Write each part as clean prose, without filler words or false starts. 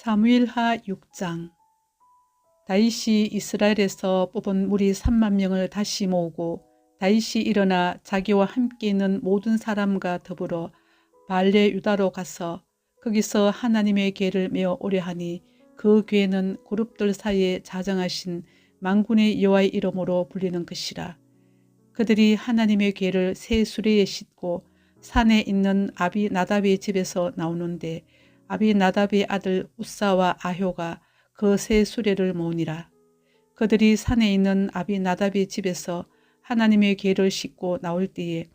사무엘하 6장. 다윗이 이스라엘에서 뽑은 무리 3만 명을 다시 모으고 다윗이 일어나 자기와 함께 있는 모든 사람과 더불어 발레 유다로 가서 거기서 하나님의 궤를 메어 오려 하니 그 궤는 그룹들 사이에 자정하신 만군의 여호와의 이름으로 불리는 것이라. 그들이 하나님의 궤를 새 수레에 싣고 산에 있는 아비나답의 집에서 나오는데 아비나답의 아들 우사와 아효가 그 새 수레를 모으니라. 그들이 산에 있는 아비나답의 집에서 하나님의 궤를 싣고 나올 때에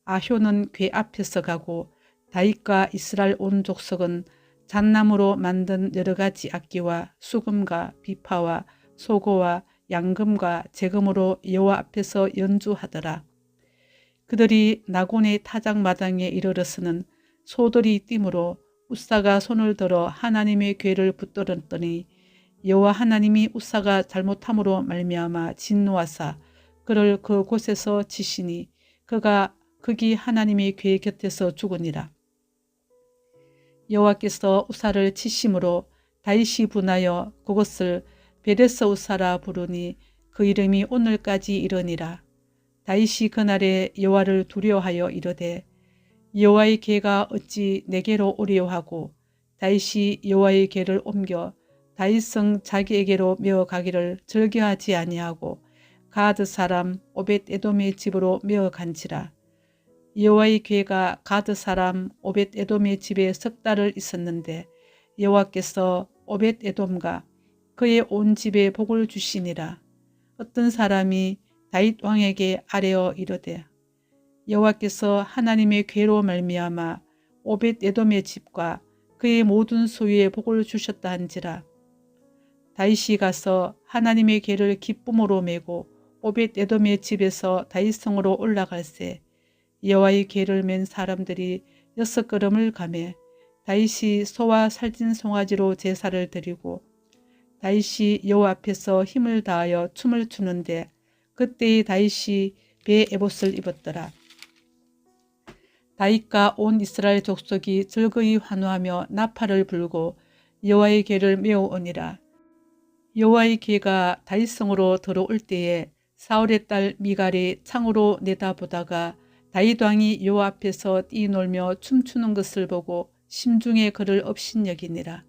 아효는 궤 앞에서 가고 다윗과 이스라엘 온 족속은 잣나무로 만든 여러 가지 악기와 수금과 비파와 소고와 양금과 재금으로 여호와 앞에서 연주하더라. 그들이 나곤의 타작마당에 이르러서는 소들이 뛰므로 우사가 손을 들어 하나님의 궤를 붙들었더니 여호와 하나님이 우사가 잘못함으로 말미암아 진노하사 그를 그 곳에서 치시니 그가 거기 하나님의 궤 곁에서 죽으니라. 여호와께서 우사를 치심으로 다윗이 분하여 그것을 베레스 우사라 부르니 그 이름이 오늘까지 이르니라. 다윗이 그날에 여호와를 두려워하여 이르되 여호와의 궤가 어찌 내게로 오리요 하고 다윗이 여호와의 궤를 옮겨 다윗성 자기에게로 메어 가기를 즐겨하지 아니하고 가드 사람 오벳 에돔의 집으로 메어 간지라. 여호와의 궤가 가드 사람 오벳 에돔의 집에 석 달을 있었는데 여호와께서 오벳 에돔과 그의 온 집에 복을 주시니라. 어떤 사람이 다윗 왕에게 아뢰어 이르되 여호와께서 하나님의 궤로 말미암아 오벳 에돔의 집과 그의 모든 소유에 복을 주셨다 한지라. 다윗이 가서 하나님의 궤를 기쁨으로 메고 오벳 에돔의 집에서 다윗성으로 올라갈새 여호와의 궤를 맨 사람들이 6걸음을 가매 다윗이 소와 살찐 송아지로 제사를 드리고 다윗이 여호와 앞에서 힘을 다하여 춤을 추는데 그때의 다윗이 배 에봇을 입었더라. 다윗과 온 이스라엘 족속이 즐거이 환호하며 나팔을 불고 여호와의 궤를 메어오니라. 여호와의 궤가 다윗성으로 들어올 때에 사울의 딸 미갈이 창으로 내다보다가 다윗 왕이 여호와 앞에서 뛰놀며 춤추는 것을 보고 심중에 그를 업신여기니라.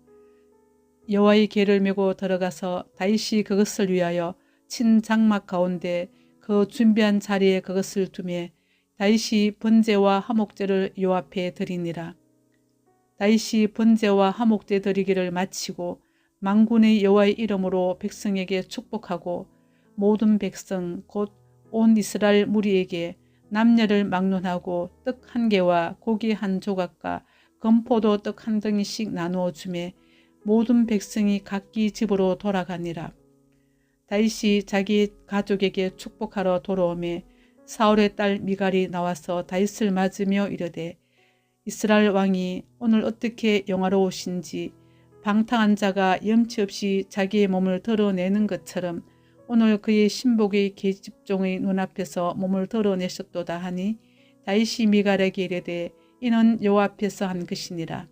여호와의 궤를 메고 들어가서 다윗이 그것을 위하여 친 장막 가운데 그 준비한 자리에 그것을 두매 다윗이 번제와 화목제를 여호와 앞에 드리니라. 다윗이 번제와 화목제 드리기를 마치고 만군의 여호와의 이름으로 백성에게 축복하고 모든 백성 곧 온 이스라엘 무리에게 남녀를 막론하고 떡 한 개와 고기 한 조각과 건포도 떡 한 덩이씩 나누어 주매 모든 백성이 각기 집으로 돌아가니라. 다윗이 자기 가족에게 축복하러 돌아오매 사울의 딸 미갈이 나와서 다윗을 맞으며 이르되 이스라엘 왕이 오늘 어떻게 영화로우신지 방탕한 자가 염치 없이 자기의 몸을 드러내는 것처럼 오늘 그의 신복의 계집종의 눈앞에서 몸을 드러내셨도다 하니 다윗이 미갈에게 이르되 이는 여호와 앞에서 한 것이니라.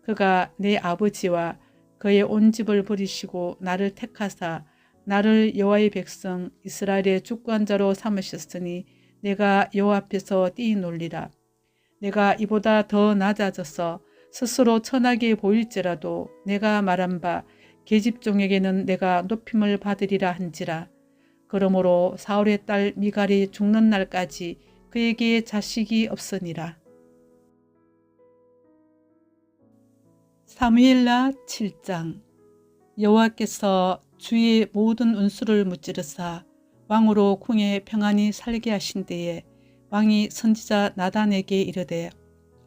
그가 내 아버지와 그의 온 집을 버리시고 나를 택하사 나를 여호와의 백성 이스라엘의 주권자로 삼으셨으니 내가 여호와 앞에서 뛰놀리라. 내가 이보다 더 낮아져서 스스로 천하게 보일지라도 내가 말한 바 계집종에게는 내가 높임을 받으리라 한지라. 그러므로 사울의 딸 미갈이 죽는 날까지 그에게 자식이 없으니라. 사무엘하 7장. 여호와께서 주의 모든 운수를 무찌르사 왕으로 궁에 평안히 살게 하신 때에 왕이 선지자 나단에게 이르되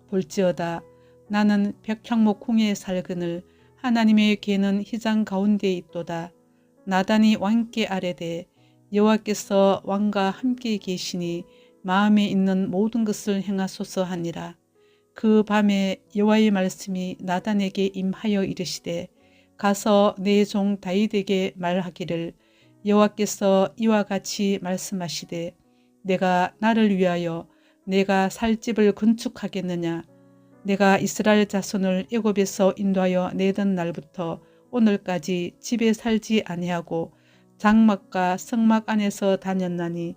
볼지어다 나는 백향목 궁에 살그늘 하나님의 궤는 휘장 가운데 있도다. 나단이 왕께 아뢰되 여호와께서 왕과 함께 계시니 마음에 있는 모든 것을 행하소서 하니라. 그 밤에 여호와의 말씀이 나단에게 임하여 이르시되 가서 내 종 다윗에게 말하기를 여호와께서 이와 같이 말씀하시되 내가 나를 위하여 내가 살 집을 건축하겠느냐. 내가 이스라엘 자손을 애굽에서 인도하여 내던 날부터 오늘까지 집에 살지 아니하고 장막과 성막 안에서 다녔나니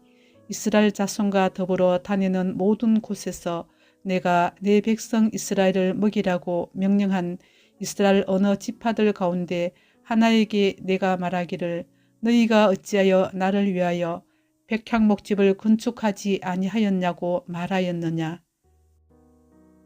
이스라엘 자손과 더불어 다니는 모든 곳에서 내가 내 백성 이스라엘을 먹이라고 명령한 이스라엘 어느 지파들 가운데 하나에게 내가 말하기를 너희가 어찌하여 나를 위하여 백향목집을 건축하지 아니하였냐고 말하였느냐.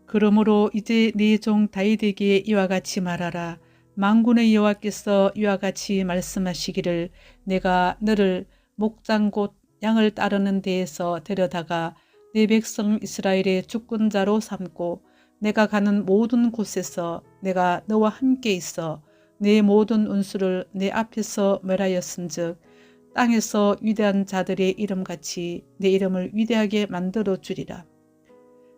그러므로 이제 네 종 다윗에게 이와 같이 말하라. 만군의 여호와께서 이와 같이 말씀하시기를 내가 너를 목장 곧 양을 따르는 데에서 데려다가 내 백성 이스라엘의 주권자로 삼고 내가 가는 모든 곳에서 내가 너와 함께 있어 내 모든 운수를 내 앞에서 멸하였은즉 땅에서 위대한 자들의 이름같이 내 이름을 위대하게 만들어 주리라.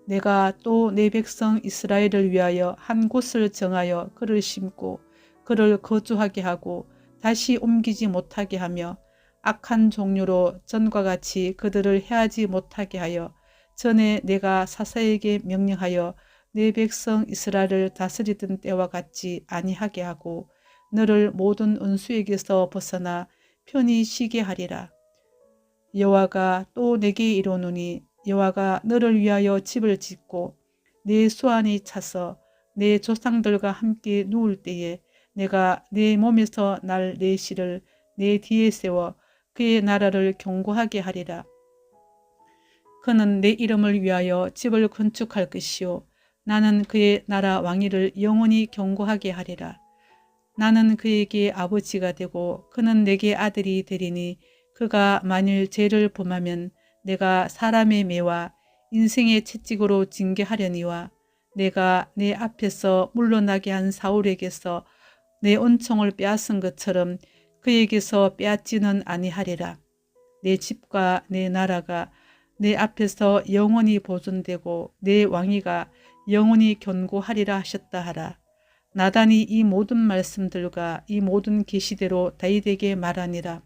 내가 또 내 백성 이스라엘을 위하여 한 곳을 정하여 그를 심고 그를 거주하게 하고 다시 옮기지 못하게 하며 악한 종류로 전과 같이 그들을 해하지 못하게 하여 전에 내가 사사에게 명령하여 내 백성 이스라엘을 다스리던 때와 같지 아니하게 하고 너를 모든 은수에게서 벗어나 편히 쉬게 하리라. 여호와가 또 내게 이르노니 여호와가 너를 위하여 집을 짓고 내 수완이 차서 내 조상들과 함께 누울 때에 내가 내 몸에서 날 내실을 내 뒤에 세워 그의 나라를 견고하게 하리라. 그는 내 이름을 위하여 집을 건축할 것이요 나는 그의 나라 왕위를 영원히 견고하게 하리라. 나는 그에게 아버지가 되고 그는 내게 아들이 되리니 그가 만일 죄를 범하면 내가 사람의 매와 인생의 채찍으로 징계하려니와 내가 내 앞에서 물러나게 한 사울에게서 내 은총을 빼앗은 것처럼 그에게서 빼앗지는 아니하리라. 내 집과 내 나라가 내 앞에서 영원히 보존되고 내 왕위가 영원히 견고하리라 하셨다 하라. 나단이 이 모든 말씀들과 이 모든 계시대로 다윗에게 말하니라.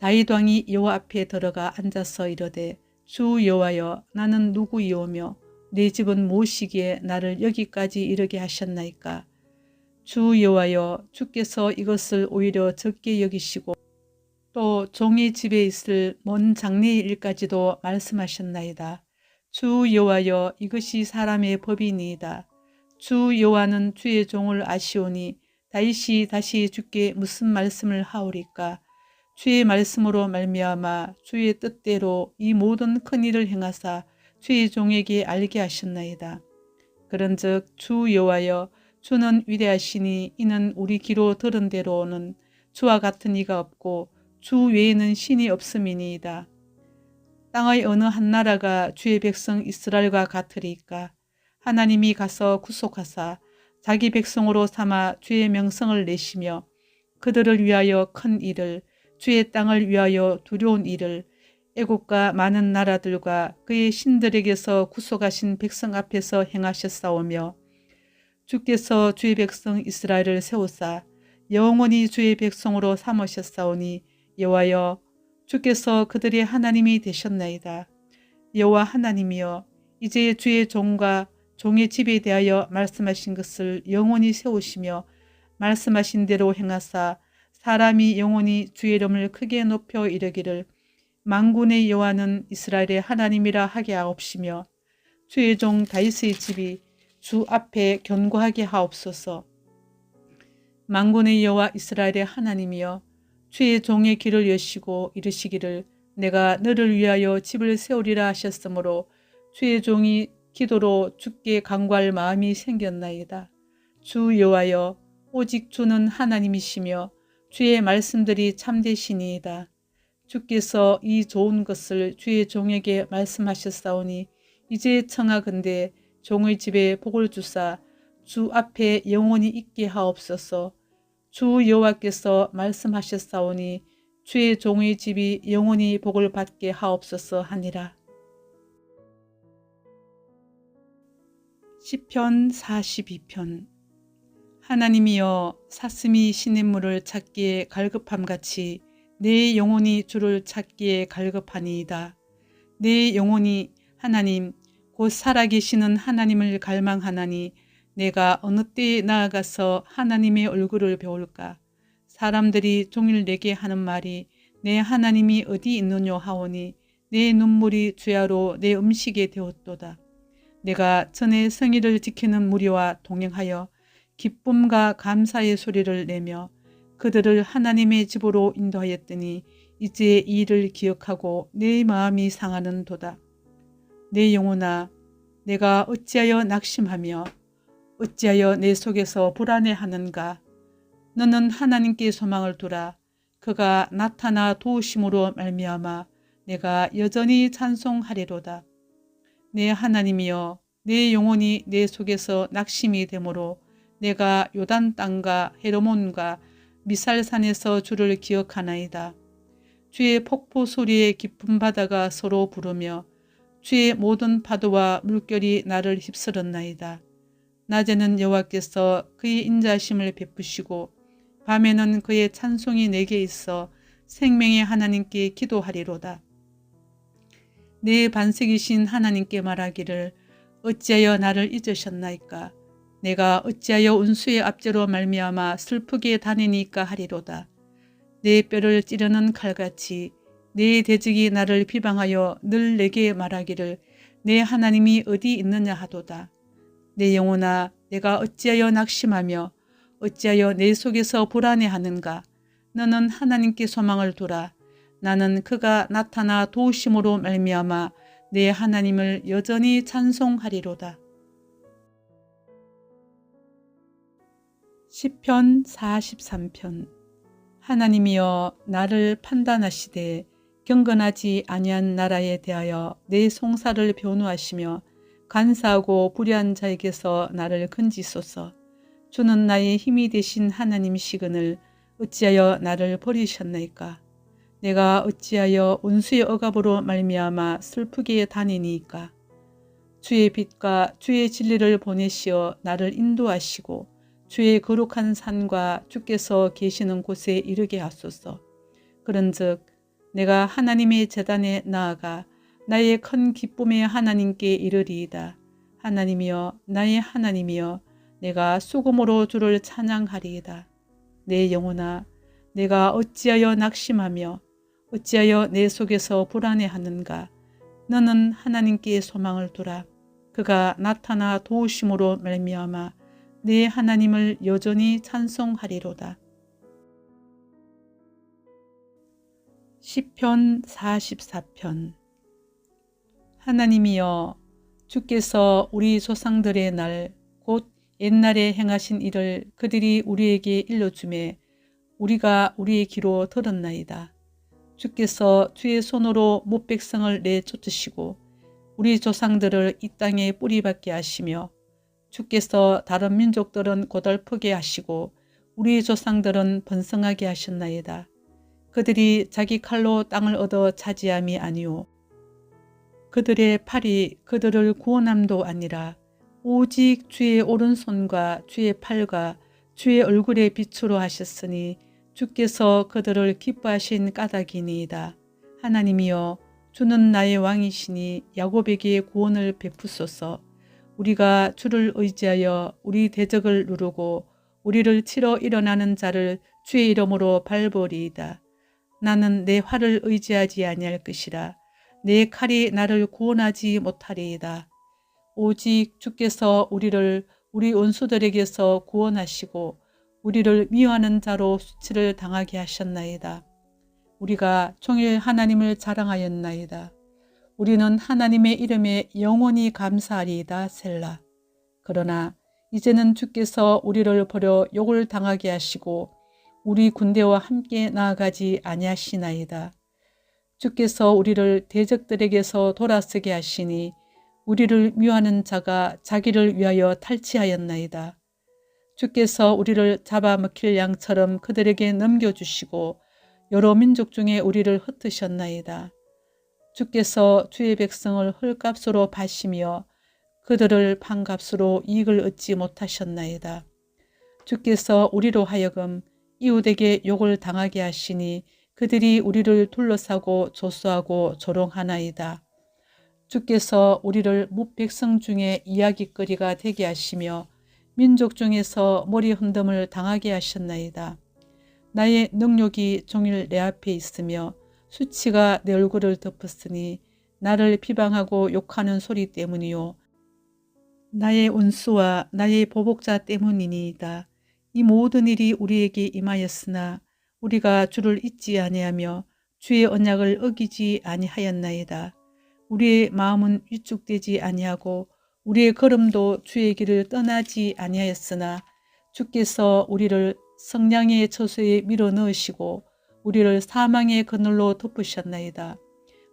다윗 왕이 여호와 앞에 들어가 앉아서 이르되 주 여호와여 나는 누구이오며 내 집은 무엇이기에 나를 여기까지 이르게 하셨나이까. 주 여호와여 주께서 이것을 오히려 적게 여기시고 또 종의 집에 있을 먼 장래의 일까지도 말씀하셨나이다. 주 여호와여 이것이 사람의 법이니이다. 주 여호와는 주의 종을 아시오니 다윗이 다시 주께 무슨 말씀을 하오리까. 주의 말씀으로 말미암아 주의 뜻대로 이 모든 큰 일을 행하사 주의 종에게 알게 하셨나이다. 그런즉 주 여호와여 주는 위대하시니 이는 우리 귀로 들은 대로는 주와 같은 이가 없고 주 외에는 신이 없음이니이다. 땅의 어느 한 나라가 주의 백성 이스라엘과 같으리까. 하나님이 가서 구속하사 자기 백성으로 삼아 주의 명성을 내시며 그들을 위하여 큰 일을 주의 땅을 위하여 두려운 일을 애국과 많은 나라들과 그의 신들에게서 구속하신 백성 앞에서 행하셨사오며 주께서 주의 백성 이스라엘을 세우사 영원히 주의 백성으로 삼으셨사오니 여호와여 주께서 그들의 하나님이 되셨나이다. 여호와 하나님이여 이제 주의 종과 종의 집에 대하여 말씀하신 것을 영원히 세우시며 말씀하신 대로 행하사 사람이 영원히 주의 이름을 크게 높여 이르기를 만군의 여호와는 이스라엘의 하나님이라 하게 하옵시며 주의 종 다윗의 집이 주 앞에 견고하게 하옵소서. 만군의 여호와 이스라엘의 하나님이여 주의 종의 길을 여시고 이르시기를 내가 너를 위하여 집을 세우리라 하셨으므로 주의 종이 기도로 주께 간구할 마음이 생겼나이다. 주 여호와여 오직 주는 하나님이시며 주의 말씀들이 참되시니이다. 주께서 이 좋은 것을 주의 종에게 말씀하셨사오니 이제 청하건대 종의 집에 복을 주사 주 앞에 영원히 있게 하옵소서. 주 여호와께서 말씀하셨사오니 주의 종의 집이 영원히 복을 받게 하옵소서 하니라. 시편 42편. 하나님이여 사슴이 시냇물을 찾기에 갈급함같이 내 영혼이 주를 찾기에 갈급하니이다. 내 영혼이 하나님 곧 살아계시는 하나님을 갈망하나니 내가 어느 때에 나아가서 하나님의 얼굴을 배울까? 사람들이 종일 내게 하는 말이 내 하나님이 어디 있느뇨 하오니 내 눈물이 주야로 내 음식이 되었도다. 내가 전에 성의를 지키는 무리와 동행하여 기쁨과 감사의 소리를 내며 그들을 하나님의 집으로 인도하였더니 이제 이 일을 기억하고 내 마음이 상하는 도다. 내 영혼아, 내가 어찌하여 낙심하며 어찌하여 내 속에서 불안해하는가? 너는 하나님께 소망을 두라. 그가 나타나 도우심으로 말미암아 내가 여전히 찬송하리로다. 내 하나님이여, 내 영혼이 내 속에서 낙심이 되므로 내가 요단 땅과 헤르몬과 미살산에서 주를 기억하나이다. 주의 폭포 소리에 깊은 바다가 서로 부르며 주의 모든 파도와 물결이 나를 휩쓸었나이다. 낮에는 여호와께서 그의 인자심을 베푸시고 밤에는 그의 찬송이 내게 있어 생명의 하나님께 기도하리로다. 내 반석이신 하나님께 말하기를 어찌하여 나를 잊으셨나이까? 내가 어찌하여 운수의 압제로 말미암아 슬프게 다니니까 하리로다. 내 뼈를 찌르는 칼같이 내 대적이 나를 비방하여 늘 내게 말하기를 내 하나님이 어디 있느냐 하도다. 내 영혼아, 내가 어찌하여 낙심하며 어찌하여 내 속에서 불안해하는가? 너는 하나님께 소망을 두라. 나는 그가 나타나 도우심으로 말미암아 내 하나님을 여전히 찬송하리로다. 시편 43편. 하나님이여, 나를 판단하시되 경건하지 아니한 나라에 대하여 내 송사를 변호하시며 간사하고 불의한 자에게서 나를 건지소서. 주는 나의 힘이 되신 하나님이시거늘 어찌하여 나를 버리셨나이까? 내가 어찌하여 원수의 억압으로 말미암아 슬프게 다니니까? 주의 빛과 주의 진리를 보내시어 나를 인도하시고 주의 거룩한 산과 주께서 계시는 곳에 이르게 하소서. 그런즉 내가 하나님의 제단에 나아가 나의 큰 기쁨의 하나님께 이르리이다. 하나님이여, 나의 하나님이여, 내가 수금으로 주를 찬양하리이다. 내 영혼아, 내가 어찌하여 낙심하며 어찌하여 내 속에서 불안해하는가? 너는 하나님께 소망을 두라. 그가 나타나 도우심으로 말미암아 내 하나님을 여전히 찬송하리로다. 시편 44편. 하나님이여, 주께서 우리 조상들의 날 곧 옛날에 행하신 일을 그들이 우리에게 일러주매 우리가 우리의 귀로 들었나이다. 주께서 주의 손으로 목백성을 내쫓으시고 우리 조상들을 이 땅에 뿌리박게 하시며 주께서 다른 민족들은 고달프게 하시고 우리 조상들은 번성하게 하셨나이다. 그들이 자기 칼로 땅을 얻어 차지함이 아니오. 그들의 팔이 그들을 구원함도 아니라 오직 주의 오른손과 주의 팔과 주의 얼굴의 빛으로 하셨으니 주께서 그들을 기뻐하신 까닭이니이다. 하나님이여, 주는 나의 왕이시니 야곱에게 구원을 베푸소서. 우리가 주를 의지하여 우리 대적을 누르고 우리를 치러 일어나는 자를 주의 이름으로 밟으리이다. 나는 내 활을 의지하지 아니할 것이라. 내 칼이 나를 구원하지 못하리이다. 오직 주께서 우리를 우리 원수들에게서 구원하시고 우리를 미워하는 자로 수치를 당하게 하셨나이다. 우리가 종일 하나님을 자랑하였나이다. 우리는 하나님의 이름에 영원히 감사하리이다. 셀라. 그러나 이제는 주께서 우리를 버려 욕을 당하게 하시고 우리 군대와 함께 나아가지 아니하시나이다. 주께서 우리를 대적들에게서 돌아서게 하시니 우리를 미워하는 자가 자기를 위하여 탈취하였나이다. 주께서 우리를 잡아먹힐 양처럼 그들에게 넘겨주시고 여러 민족 중에 우리를 흩으셨나이다. 주께서 주의 백성을 헐값으로 파시며 그들을 판값으로 이익을 얻지 못하셨나이다. 주께서 우리로 하여금 이웃에게 욕을 당하게 하시니 그들이 우리를 둘러싸고 조소하고 조롱하나이다. 주께서 우리를 뭇백성 중에 이야깃거리가 되게 하시며 민족 중에서 머리 흔듦을 당하게 하셨나이다. 나의 능욕이 종일 내 앞에 있으며 수치가 내 얼굴을 덮었으니 나를 비방하고 욕하는 소리 때문이요 나의 원수와 나의 보복자 때문이니이다. 이 모든 일이 우리에게 임하였으나 우리가 주를 잊지 아니하며 주의 언약을 어기지 아니하였나이다. 우리의 마음은 위축되지 아니하고 우리의 걸음도 주의 길을 떠나지 아니하였으나 주께서 우리를 성량의 처소에 밀어 넣으시고 우리를 사망의 그늘로 덮으셨나이다.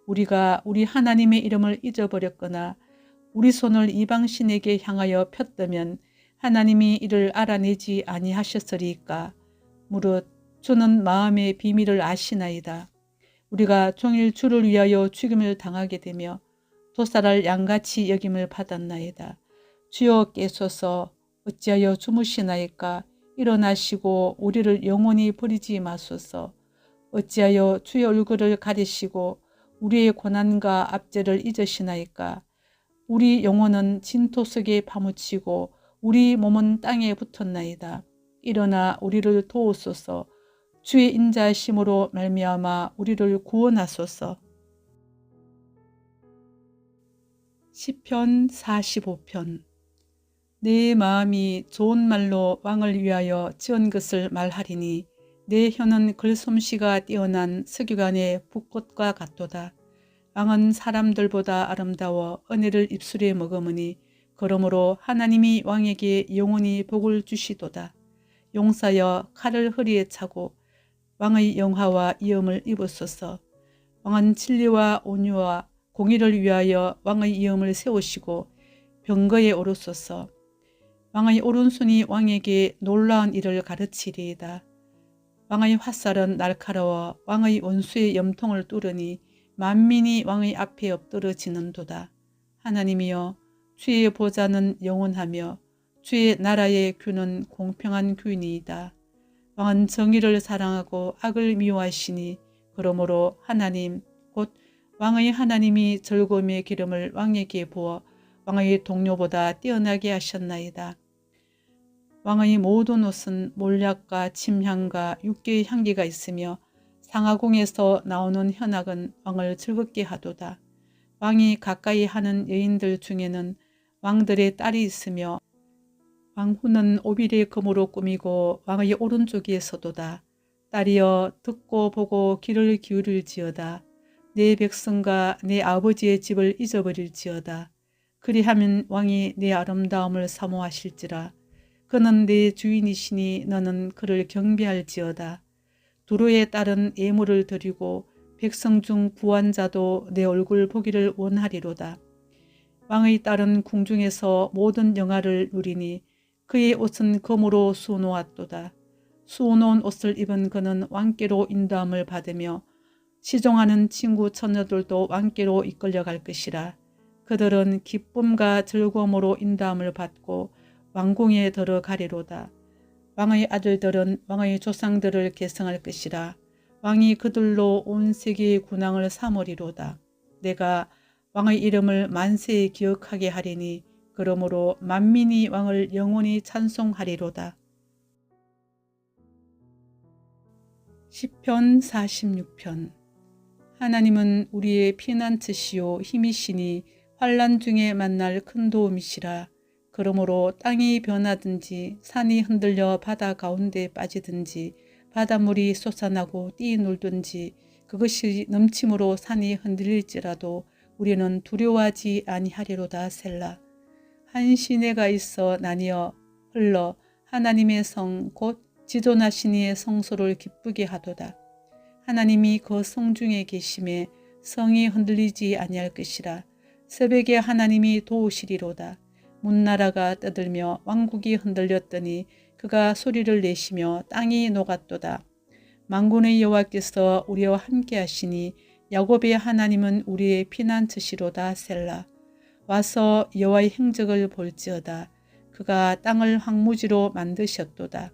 우리가 우리 하나님의 이름을 잊어버렸거나 우리 손을 이방신에게 향하여 폈다면 하나님이 이를 알아내지 아니하셨으리이까. 무릇 주는 마음의 비밀을 아시나이다. 우리가 종일 주를 위하여 죽임을 당하게 되며 도살할 양같이 여김을 받았나이다. 주여 깨소서 어찌하여 주무시나이까. 일어나시고 우리를 영원히 버리지 마소서. 어찌하여 주의 얼굴을 가리시고 우리의 고난과 압제를 잊으시나이까. 우리 영혼은 진토 속에 파묻히고 우리 몸은 땅에 붙었나이다. 일어나 우리를 도우소서. 주의 인자하심으로 말미암아 우리를 구원하소서. 시편 45편. 내 마음이 좋은 말로 왕을 위하여 지은 것을 말하리니 내 혀는 글솜씨가 뛰어난 서기관의 붓꽃과 같도다. 왕은 사람들보다 아름다워 은혜를 입술에 머금으니 그러므로 하나님이 왕에게 영원히 복을 주시도다. 용사여 칼을 허리에 차고 왕의 영화와 이음을 입으소서. 왕은 진리와 온유와 공의를 위하여 왕의 이음을 세우시고 병거에 오르소서. 왕의 오른손이 왕에게 놀라운 일을 가르치리이다. 왕의 화살은 날카로워 왕의 원수의 염통을 뚫으니 만민이 왕의 앞에 엎드러지는도다. 하나님이여 주의 보좌는 영원하며 주의 나라의 규는 공평한 규이니이다. 왕은 정의를 사랑하고 악을 미워하시니 그러므로 하나님 곧 왕의 하나님이 즐거움의 기름을 왕에게 부어 왕의 동료보다 뛰어나게 하셨나이다. 왕의 모든 옷은 몰약과 침향과 육개의 향기가 있으며 상하궁에서 나오는 현악은 왕을 즐겁게 하도다. 왕이 가까이 하는 여인들 중에는 왕들의 딸이 있으며 왕후는 오빌의 금으로 꾸미고 왕의 오른쪽에 서도다. 딸이여 듣고 보고 귀를 기울일지어다. 내 백성과 내 아버지의 집을 잊어버릴지어다. 그리하면 왕이 내 아름다움을 사모하실지라. 그는 내 주인이시니 너는 그를 경배할지어다. 두루의 딸은 예물을 드리고 백성 중 부한 자도 내 얼굴 보기를 원하리로다. 왕의 딸은 궁중에서 모든 영화를 누리니 그의 옷은 금으로 수놓았도다. 수놓은 옷을 입은 그는 왕께로 인도함을 받으며 시종하는 친구 처녀들도 왕께로 이끌려갈 것이라. 그들은 기쁨과 즐거움으로 인도함을 받고 왕궁에 들어가리로다. 왕의 아들들은 왕의 조상들을 계승할 것이라. 왕이 그들로 온 세계의 군왕을 삼으리로다. 내가 왕의 이름을 만세에 기억하게 하리니 그러므로 만민이 왕을 영원히 찬송하리로다. 시편 46편. 하나님은 우리의 피난처시요 힘이시니 환난 중에 만날 큰 도움이시라. 그러므로 땅이 변하든지 산이 흔들려 바다 가운데 빠지든지 바닷물이 솟아나고 뛰놀든지 그것이 넘침으로 산이 흔들릴지라도 우리는 두려워하지 아니하리로다. 셀라. 한 시내가 있어 나뉘어 흘러 하나님의 성 곧 지존하신 이의 성소를 기쁘게 하도다. 하나님이 그 성중에 계심에 성이 흔들리지 아니할 것이라. 새벽에 하나님이 도우시리로다. 문나라가 떠들며 왕국이 흔들렸더니 그가 소리를 내시며 땅이 녹았도다. 만군의 여호와께서 우리와 함께 하시니 야곱의 하나님은 우리의 피난처시로다. 셀라. 와서 여호와의 행적을 볼지어다. 그가 땅을 황무지로 만드셨도다.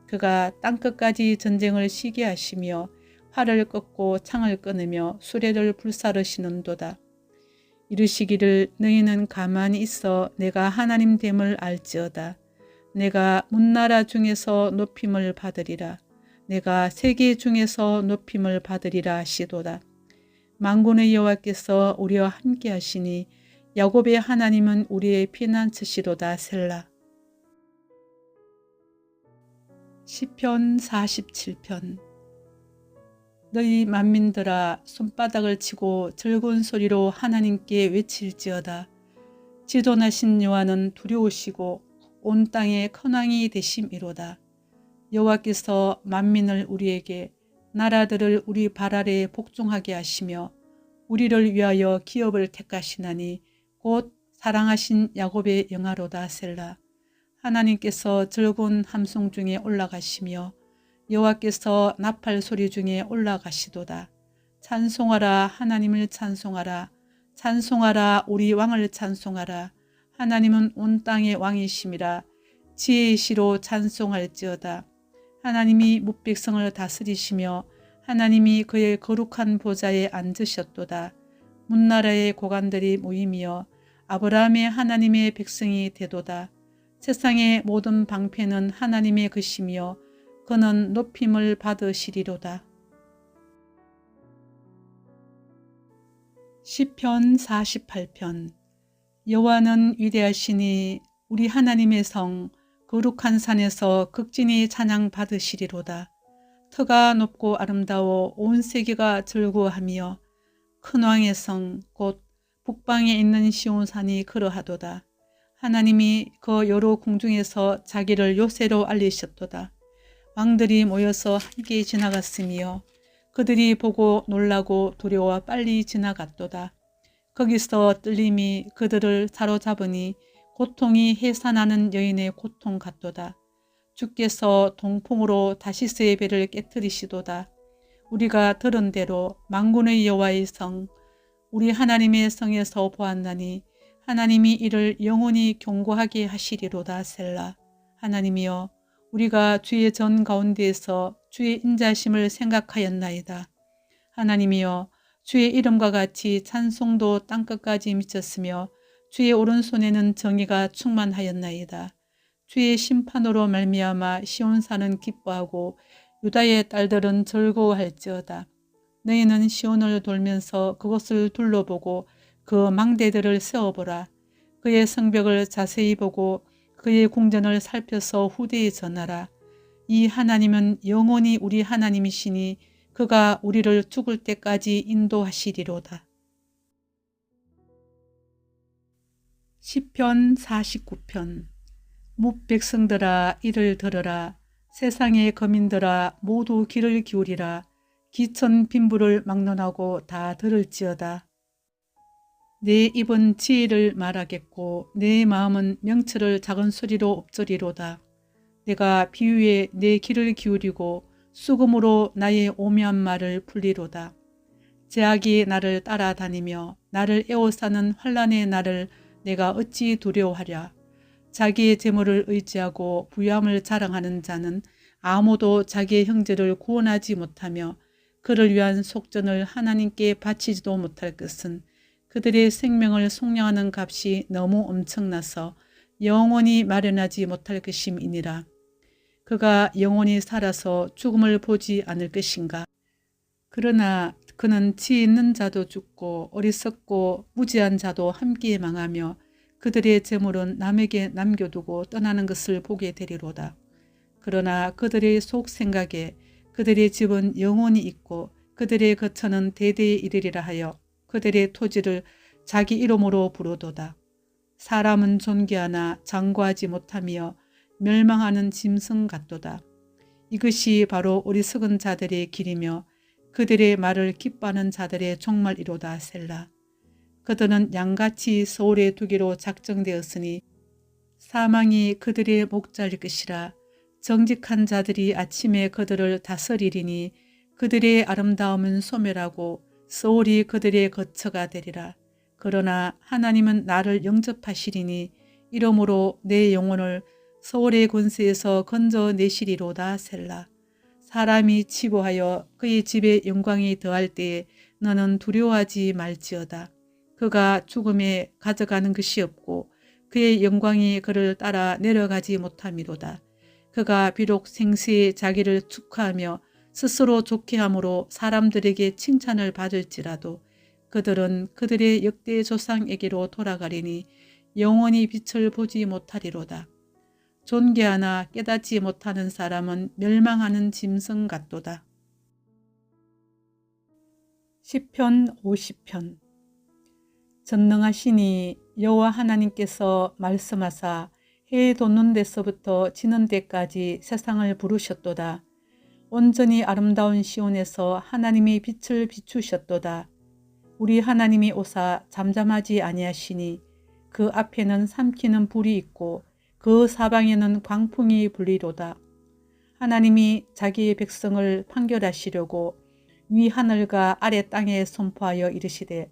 그가 땅끝까지 전쟁을 시게 하시며 활을 꺾고 창을 끊으며 수레를 불사르시는도다. 이르시기를 너희는 가만히 있어 내가 하나님 됨을 알지어다. 내가 문나라 중에서 높임을 받으리라. 내가 세계 중에서 높임을 받으리라 하시도다. 만군의 여호와께서 우리와 함께 하시니 야곱의 하나님은 우리의 피난처시로다. 셀라. 시편 47편. 너희 만민들아 손바닥을 치고 즐거운 소리로 하나님께 외칠지어다. 지존하신 여호와는 두려우시고 온 땅의 큰왕이 되심이로다. 여호와께서 만민을 우리에게 나라들을 우리 발 아래에 복종하게 하시며 우리를 위하여 기업을 택하시나니 곧 사랑하신 야곱의 영화로다. 셀라. 하나님께서 즐거운 함성 중에 올라가시며 여호와께서 나팔 소리 중에 올라가시도다. 찬송하라. 하나님을 찬송하라. 찬송하라. 우리 왕을 찬송하라. 하나님은 온 땅의 왕이심이라. 지혜의 시로 찬송할지어다. 하나님이 뭇백성을 다스리시며 하나님이 그의 거룩한 보좌에 앉으셨도다. 문나라의 고관들이 모임이여 아브라함의 하나님의 백성이 되도다. 세상의 모든 방패는 하나님의 것이며 그는 높임을 받으시리로다. 시편 48편. 여호와는 위대하시니 우리 하나님의 성 거룩한 산에서 극진히 찬양 받으시리로다. 터가 높고 아름다워 온 세계가 즐거워하며 큰 왕의 성 곧 북방에 있는 시온산이 그러하도다. 하나님이 그 여러 궁중에서 자기를 요새로 알리셨도다. 왕들이 모여서 함께 지나갔으며 그들이 보고 놀라고 두려워 빨리 지나갔도다. 거기서 뜰림이 그들을 사로잡으니 고통이 해산하는 여인의 고통 같도다. 주께서 동풍으로 다시스의 배를 깨뜨리시도다. 우리가 들은 대로 만군의 여호와의 성 우리 하나님의 성에서 보았나니 하나님이 이를 영원히 견고하게 하시리로다. 셀라. 하나님이여 우리가 주의 전 가운데에서 주의 인자심을 생각하였나이다. 하나님이여 주의 이름과 같이 찬송도 땅끝까지 미쳤으며 주의 오른손에는 정의가 충만하였나이다. 주의 심판으로 말미암아 시온산은 기뻐하고 유다의 딸들은 즐거워할지어다. 너희는 시온을 돌면서 그것을 둘러보고 그 망대들을 세워보라. 그의 성벽을 자세히 보고 그의 궁전을 살펴서 후대에 전하라. 이 하나님은 영원히 우리 하나님이시니 그가 우리를 죽을 때까지 인도하시리로다. 시편 49편. 뭇백성들아 이를 들으라. 세상의 거민들아 모두 귀를 기울이라. 기천 빈부를 막론하고 다 들을지어다. 내 입은 지혜를 말하겠고 내 마음은 명철을 작은 소리로 엎으리로다. 내가 비유에 내 귀를 기울이고 수금으로 나의 오묘한 말을 풀리로다. 제약이 나를 따라다니며 나를 에워싸는 환난의 날을 내가 어찌 두려워하랴. 자기의 재물을 의지하고 부유함을 자랑하는 자는 아무도 자기의 형제를 구원하지 못하며 그를 위한 속전을 하나님께 바치지도 못할 것은 그들의 생명을 속량하는 값이 너무 엄청나서 영원히 마련하지 못할 것임이니라. 그가 영원히 살아서 죽음을 보지 않을 것인가. 그러나 그는 지 있는 자도 죽고 어리석고 무지한 자도 함께 망하며 그들의 재물은 남에게 남겨두고 떠나는 것을 보게 되리로다. 그러나 그들의 속 생각에 그들의 집은 영원히 있고 그들의 거처는 대대에 이르리라 하여 그들의 토지를 자기 이름으로 부르도다. 사람은 존귀하나 장구하지 못하며 멸망하는 짐승 같도다. 이것이 바로 어리석은 자들의 길이며 그들의 말을 기뻐하는 자들의 종말이로다. 셀라. 그들은 양같이 소울에 두기로 작정되었으니 사망이 그들의 목자일 것이라. 정직한 자들이 아침에 그들을 다스리리니 그들의 아름다움은 소멸하고 소울이 그들의 거처가 되리라. 그러나 하나님은 나를 영접하시리니 이러므로 내 영혼을 소울의 권세에서 건져내시리로다. 셀라. 사람이 치부하여 그의 집에 영광이 더할 때에 너는 두려워하지 말지어다. 그가 죽음에 가져가는 것이 없고 그의 영광이 그를 따라 내려가지 못함이로다. 그가 비록 생시에 자기를 축하하며 스스로 좋게 함으로 사람들에게 칭찬을 받을지라도 그들은 그들의 역대 조상에게로 돌아가리니 영원히 빛을 보지 못하리로다. 존귀하나 깨닫지 못하는 사람은 멸망하는 짐승 같도다. 시편 50편. 전능하시니 여호와 하나님께서 말씀하사 해 돋는 데서부터 지는 데까지 세상을 부르셨도다. 온전히 아름다운 시온에서 하나님이 빛을 비추셨도다. 우리 하나님이 오사 잠잠하지 아니하시니 그 앞에는 삼키는 불이 있고 그 사방에는 광풍이 불리로다. 하나님이 자기의 백성을 판결하시려고 위 하늘과 아래 땅에 선포하여 이르시되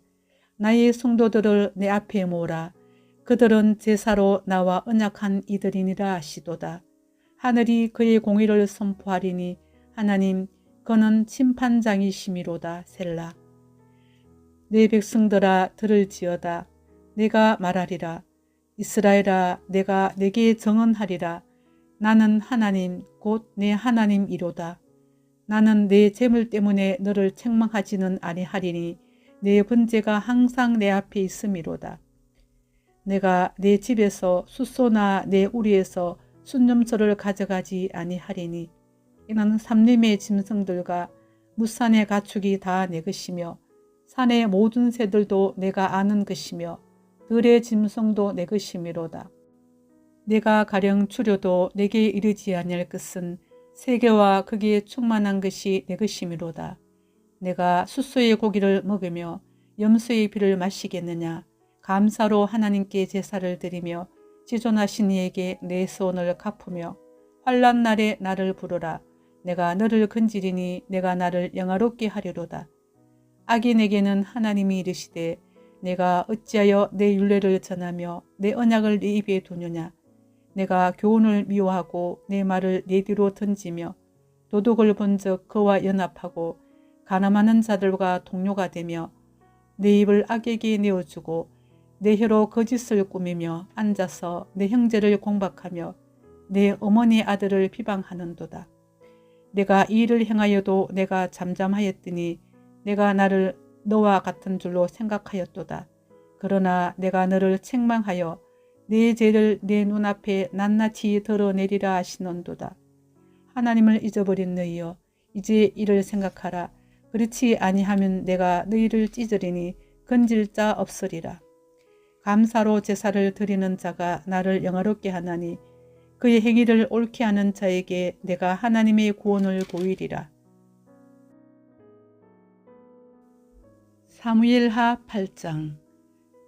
나의 성도들을 내 앞에 모으라. 그들은 제사로 나와 언약한 이들이니라 하시도다. 하늘이 그의 공의를 선포하리니 하나님 그는 심판장이시미로다. 셀라. 내 백성들아 들을지어다. 내가 말하리라. 이스라엘아 내가 내게 정언하리라. 나는 하나님 곧 내 하나님이로다. 나는 내 재물 때문에 너를 책망하지는 아니하리니 내 번제가 항상 내 앞에 있음이로다. 내가 내 집에서 숫소나 내 우리에서 순념소를 가져가지 아니하리니 이는 삼림의 짐승들과 무산의 가축이 다 내 것이며 산의 모든 새들도 내가 아는 것이며 들의 짐승도 내 것이미로다. 내가 가령 추려도 내게 이르지 아니할 것은 세계와 거기에 충만한 것이 내 것이미로다. 내가 숫소의 고기를 먹으며 염소의 피를 마시겠느냐. 감사로 하나님께 제사를 드리며 지존하신 이에게 내 소원을 갚으며 환난 날에 나를 부르라. 내가 너를 건지리니 내가 나를 영화롭게 하리로다. 악인에게는 하나님이 이르시되 내가 어찌하여 내 율례를 전하며 내 언약을 네 입에 두느냐. 내가 교훈을 미워하고 내 말을 네 뒤로 던지며 도둑을 본즉 그와 연합하고 가늠하는 자들과 동료가 되며 내 입을 악에게 내어주고 내 혀로 거짓을 꾸미며 앉아서 내 형제를 공박하며 내 어머니 아들을 비방하는도다. 내가 이 일을 행하여도 내가 잠잠하였더니 내가 나를 너와 같은 줄로 생각하였도다. 그러나 내가 너를 책망하여 내 죄를 내 눈앞에 낱낱이 드러내리라 하시는도다. 하나님을 잊어버린 너희여 이제 이를 생각하라. 그렇지 아니하면 내가 너희를 찢으리니 건질 자 없으리라. 감사로 제사를 드리는 자가 나를 영화롭게 하나니 그의 행위를 옳게 하는 자에게 내가 하나님의 구원을 보이리라. 사무엘하 8장.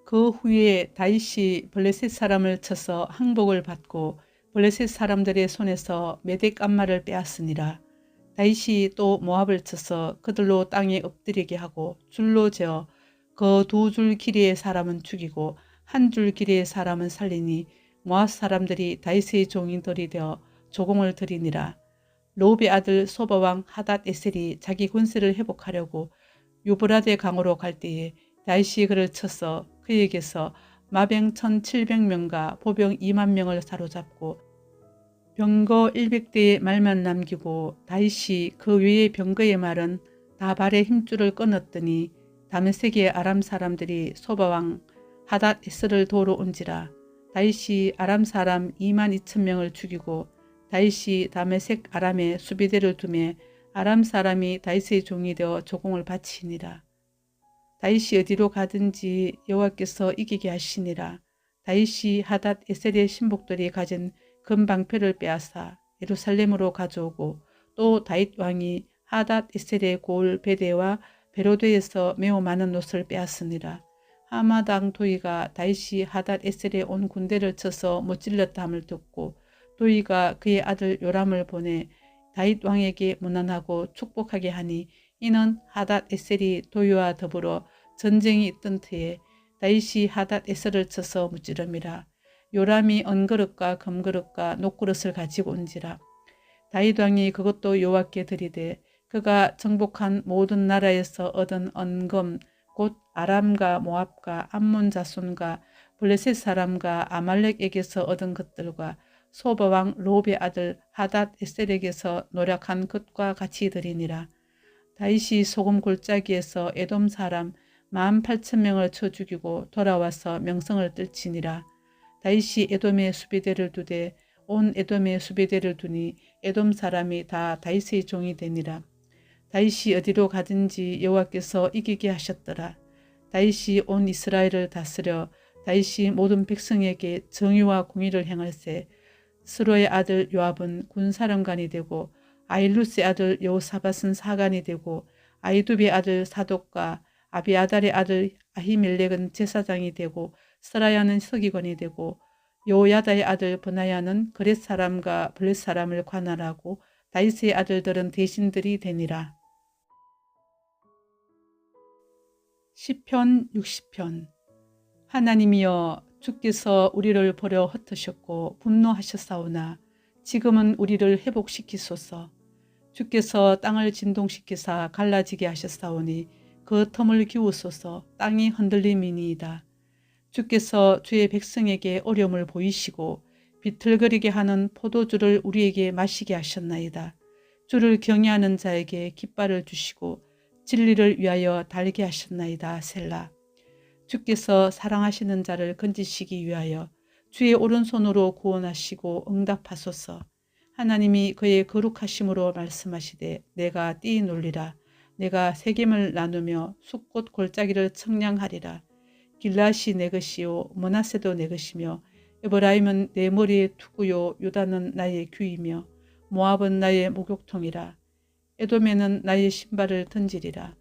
그 후에 다윗이 블레셋 사람을 쳐서 항복을 받고 블레셋 사람들의 손에서 메덱암마를 빼앗으니라. 다윗이 또 모압을 쳐서 그들로 땅에 엎드리게 하고 줄로 재어 그 2줄 길이의 사람은 죽이고 1줄 길이의 사람은 살리니 모압 사람들이 다윗의 종이들이 되어 조공을 드리니라. 로브의 아들 소바왕 하닷 에셀이 자기 군세를 회복하려고 유브라데 강으로 갈 때에 다윗이 그를 쳐서 그에게서 마병 1700명과 보병 2만 명을 사로잡고 병거 100대의 말만 남기고 다윗이 그 외의 병거의 말은 다 발에 힘줄을 끊었더니 다메섹의 아람 사람들이 소바왕 하닷 에셀을 도로 온지라. 다윗이 아람 사람 2만 2천 명을 죽이고 다윗이 다메섹 아람에 수비대를 두매 아람 사람이 다윗의 종이 되어 조공을 바치니라. 다윗이 어디로 가든지 여호와께서 이기게 하시니라. 다윗이 하닷 에셀의 신복들이 가진 금방패를 빼앗아 예루살렘으로 가져오고 또 다윗 왕이 하닷 에셀의 고을 베데와 베로드에서 매우 많은 옷을 빼앗으니라. 하마당 도이가 다윗이 하닷 에셀에 온 군대를 쳐서 못질렀다 함을 듣고 도이가 그의 아들 요람을 보내 다윗 왕에게 문안하고 축복하게 하니 이는 하닷 에셀이 도이와 더불어 전쟁이 있던 터에 다윗이 하닷 에셀을 쳐서 무찌름이라. 요람이 은그릇과 금그릇과 녹그릇을 가지고 온지라. 다윗 왕이 그것도 여호와께 드리되 그가 정복한 모든 나라에서 얻은 은금 곧 아람과 모압과 암몬 자손과 블레셋 사람과 아말렉에게서 얻은 것들과 소바 왕 롭의 아들 하닷 에셀에게서 노력한 것과 같이 드리니라. 다윗이 소금 골짜기에서 에돔 사람 18,000명을 쳐 죽이고 돌아와서 명성을 떨치니라. 다윗이 에돔의 수비대를 두되 온 에돔의 수비대를 두니 에돔 사람이 다 다윗의 종이 되니라. 다윗이 어디로 가든지 여호와께서 이기게 하셨더라. 다윗이 온 이스라엘을 다스려 다윗이 모든 백성에게 정의와 공의를 행할세. 스로의 아들 요압은 군사령관이 되고 아일루스의 아들 여호사밧은 사관이 되고 아이두비의 아들 사독과 아비아달의 아들 아히멜렉은 제사장이 되고 스라야는 서기관이 되고 요야다의 아들 브나야는 그렛 사람과 블렛 사람을 관할하고 다윗의 아들들은 대신들이 되니라. 시편 60편. 하나님이여, 주께서 우리를 버려 흩으셨고 분노하셨사오나 지금은 우리를 회복시키소서. 주께서 땅을 진동시키사 갈라지게 하셨사오니 그 틈을 기우소서. 땅이 흔들림이니이다. 주께서 주의 백성에게 어려움을 보이시고 비틀거리게 하는 포도주를 우리에게 마시게 하셨나이다. 주를 경외하는 자에게 깃발을 주시고 진리를 위하여 달게 하셨나이다. 셀라. 주께서 사랑하시는 자를 건지시기 위하여 주의 오른손으로 구원하시고 응답하소서. 하나님이 그의 거룩하심으로 말씀하시되 내가 띠 놀리라. 내가 세겜을 나누며 숲꽃 골짜기를 청량하리라. 길라시 내 것이요 므낫세도 내 것이며 에브라임은 내 머리의 투구요 유다는 나의 귀이며 모압은 나의 목욕통이라. 에돔에는 나의 신발을 던지리라.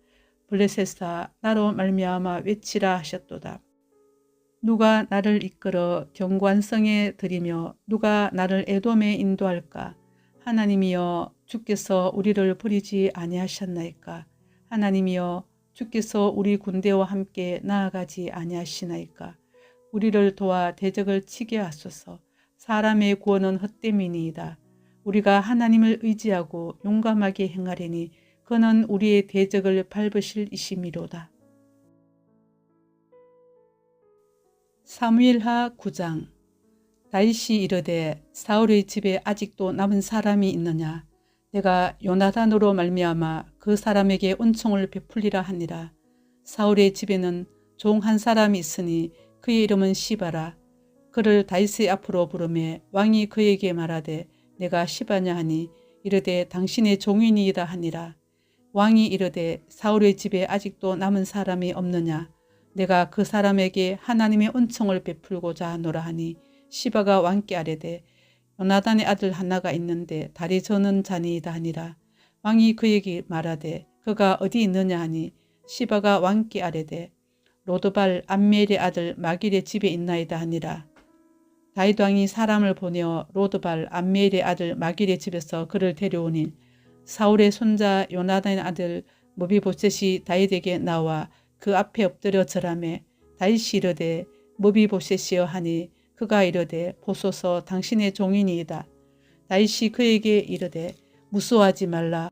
블레셋아 나로 말미암아 외치라 하셨도다. 누가 나를 이끌어 경관성에 들이며 누가 나를 에돔에 인도할까? 하나님이여, 주께서 우리를 버리지 아니하셨나이까? 하나님이여, 주께서 우리 군대와 함께 나아가지 아니하시나이까? 우리를 도와 대적을 치게 하소서. 사람의 구원은 헛됨이니이다. 우리가 하나님을 의지하고 용감하게 행하리니 그는 우리의 대적을 밟으실 이심이로다. 사무엘하 9장. 다윗이 이르되 사울의 집에 아직도 남은 사람이 있느냐? 내가 요나단으로 말미암아 그 사람에게 은총을 베풀리라 하니라. 사울의 집에는 종 한 사람이 있으니 그의 이름은 시바라. 그를 다윗의 앞으로 부르매 왕이 그에게 말하되 내가 시바냐 하니 이르되 당신의 종이니이다 하니라. 왕이 이르되 사울의 집에 아직도 남은 사람이 없느냐? 내가 그 사람에게 하나님의 은총을 베풀고자 하노라 하니 시바가 왕께 아뢰되 요나단의 아들 하나가 있는데 다리 저는 자니이다 하니라. 왕이 그에게 말하되 그가 어디 있느냐 하니 시바가 왕께 아뢰되 로드발 암미엘의 아들 마길의 집에 있나이다 하니라. 다윗 왕이 사람을 보내어 로드발 암미엘의 아들 마길의 집에서 그를 데려오니 사울의 손자 요나단의 아들 무비보셋이 다윗에게 나와 그 앞에 엎드려 절하매 다윗이 이르되 무비보셋이여 하니 그가 이르되 보소서 당신의 종이니이다. 다윗이 그에게 이르되 무서워하지 말라.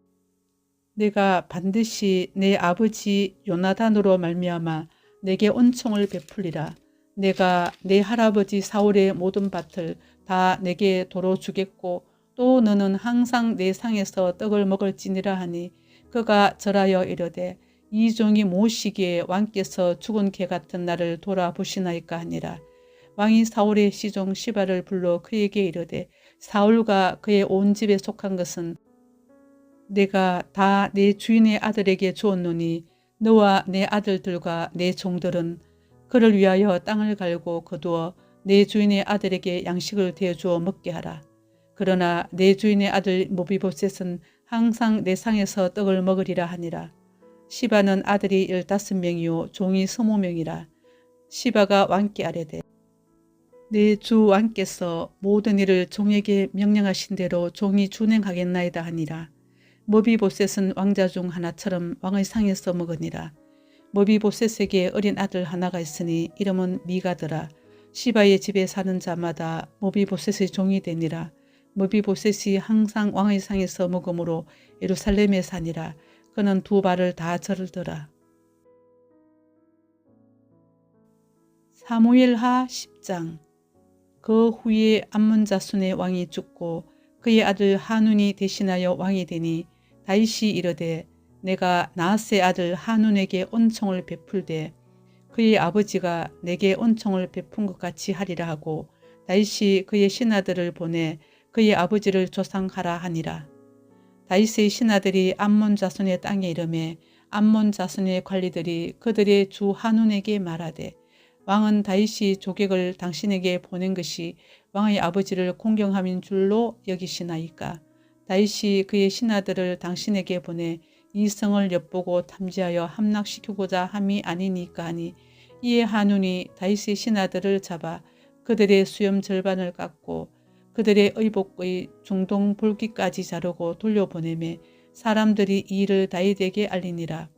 내가 반드시 내 아버지 요나단으로 말미암아 내게 은총을 베풀리라. 내가 내 할아버지 사울의 모든 밭을 다 내게 도로 주겠고 또 너는 항상 내 상에서 떡을 먹을지니라 하니 그가 절하여 이르되 이 종이 무엇이기에 왕께서 죽은 개 같은 나를 돌아보시나이까 하니라. 왕이 사울의 시종 시바를 불러 그에게 이르되 사울과 그의 온 집에 속한 것은 내가 다 내 주인의 아들에게 주었노니 너와 내 아들들과 내 종들은 그를 위하여 땅을 갈고 거두어 내 주인의 아들에게 양식을 대주어 먹게 하라. 그러나 내 주인의 아들 무비보셋은 항상 내 상에서 떡을 먹으리라 하니라. 시바는 아들이 15명이요 종이 20명이라. 시바가 왕께 아뢰되 내 주 왕께서 모든 일을 종에게 명령하신 대로 종이 준행하겠나이다 하니라. 무비보셋은 왕자 중 하나처럼 왕의 상에서 먹으니라. 무비보셋에게 어린 아들 하나가 있으니 이름은 미가더라. 시바의 집에 사는 자마다 무비보셋의 종이 되니라. 무비보셋이 항상 왕의 상에서 먹으므로 예루살렘에 사니라. 그는 두 발을 다 절더라. 사무엘하 10장. 그 후에 암몬 자손의 왕이 죽고 그의 아들 하눈이 대신하여 왕이 되니 다윗이 이르되 내가 나하스의 아들 하눈에게恩총을 베풀되 그의 아버지가 내게恩총을 베푼 것 같이 하리라 하고 다윗이 그의 신하들을 보내 그의 아버지를 조상하라 하니라. 다윗의 신하들이 암몬 자손의 땅에 이르매 암몬 자손의 관리들이 그들의 주 하눈에게 말하되 왕은 다윗이 조객을 당신에게 보낸 것이 왕의 아버지를 공경함인 줄로 여기시나이까. 다윗이 그의 신하들을 당신에게 보내 이 성을 엿보고 탐지하여 함락시키고자 함이 아니니까 하니 이에 하눈이 다윗의 신하들을 잡아 그들의 수염 절반을 깎고 그들의 의복의 중동 볼기까지 자르고 돌려보내매 사람들이 이 일을 다윗에게 알리니라.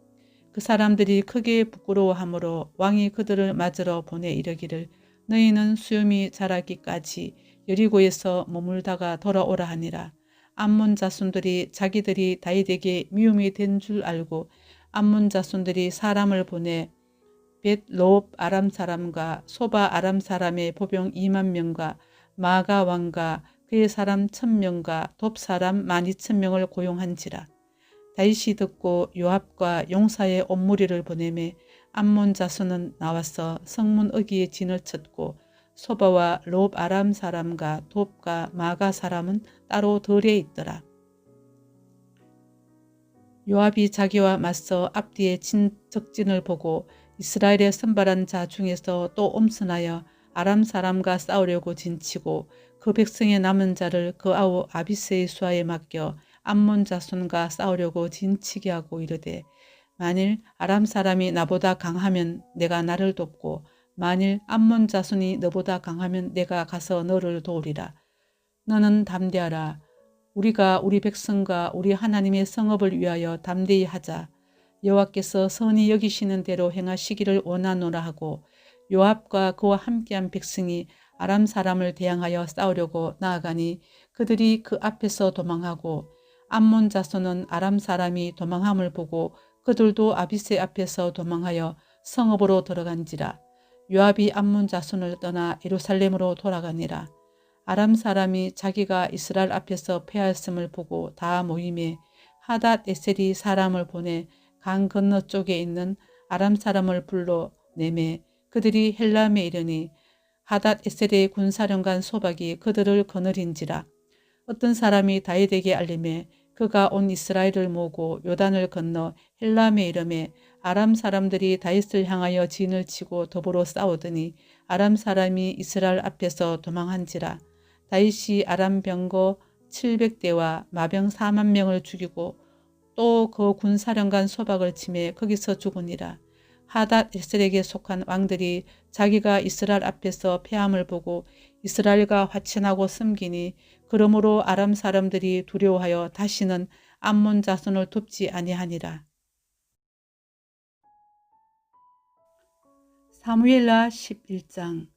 그 사람들이 크게 부끄러워하므로 왕이 그들을 맞으러 보내 이르기를 너희는 수염이 자라기까지 여리고에서 머물다가 돌아오라 하니라. 암몬 자손들이 자기들이 다윗에게 미움이 된 줄 알고 암몬 자손들이 사람을 보내 벳로업 아람 사람과 소바 아람 사람의 보병 2만 명과 마가 왕과 그의 사람 1000명과 돕 사람 12,000명을 고용한지라. 다윗이 듣고 요압과 용사의 온무리를 보내매 암몬 자손은 나와서 성문 어귀에 진을 쳤고 소바와 롭 아람 사람과 돕과 마가 사람은 따로 덜에 있더라. 요압이 자기와 맞서 앞뒤에 친 적진을 보고 이스라엘의 선발한 자 중에서 또 엄선하여 아람 사람과 싸우려고 진치고 그 백성의 남은 자를 그 아우 아비스의 수하에 맡겨 암몬 자손과 싸우려고 진치게 하고 이르되 만일 아람 사람이 나보다 강하면 내가 나를 돕고 만일 암몬 자손이 너보다 강하면 내가 가서 너를 도우리라. 너는 담대하라. 우리가 우리 백성과 우리 하나님의 성읍을 위하여 담대히 하자. 여호와께서 선히 여기시는 대로 행하시기를 원하노라 하고 요압과 그와 함께한 백성이 아람 사람을 대항하여 싸우려고 나아가니 그들이 그 앞에서 도망하고 암몬 자손은 아람 사람이 도망함을 보고 그들도 아비스 앞에서 도망하여 성읍으로 들어간지라. 요압이 암몬 자손을 떠나 예루살렘으로 돌아가니라. 아람 사람이 자기가 이스라엘 앞에서 패하였음을 보고 다 모임에 하닷 에셀이 사람을 보내 강 건너 쪽에 있는 아람 사람을 불러 내매 그들이 헬람에 이르니 하닷 에셀의 군사령관 소박이 그들을 거느린지라. 어떤 사람이 다윗에게 알림해 그가 온 이스라엘을 모으고 요단을 건너 헬람에 이르매 아람 사람들이 다윗을 향하여 진을 치고 더불어 싸우더니 아람 사람이 이스라엘 앞에서 도망한지라. 다윗이 아람 병거 700대와 마병 4만 명을 죽이고 또 그 군사령관 소박을 치매 거기서 죽으니라. 하닷 에셀에게 속한 왕들이 자기가 이스라엘 앞에서 패함을 보고 이스라엘과 화친하고 섬기니 그러므로 아람 사람들이 두려워하여 다시는 암몬 자손을 돕지 아니하니라. 사무엘하 11장.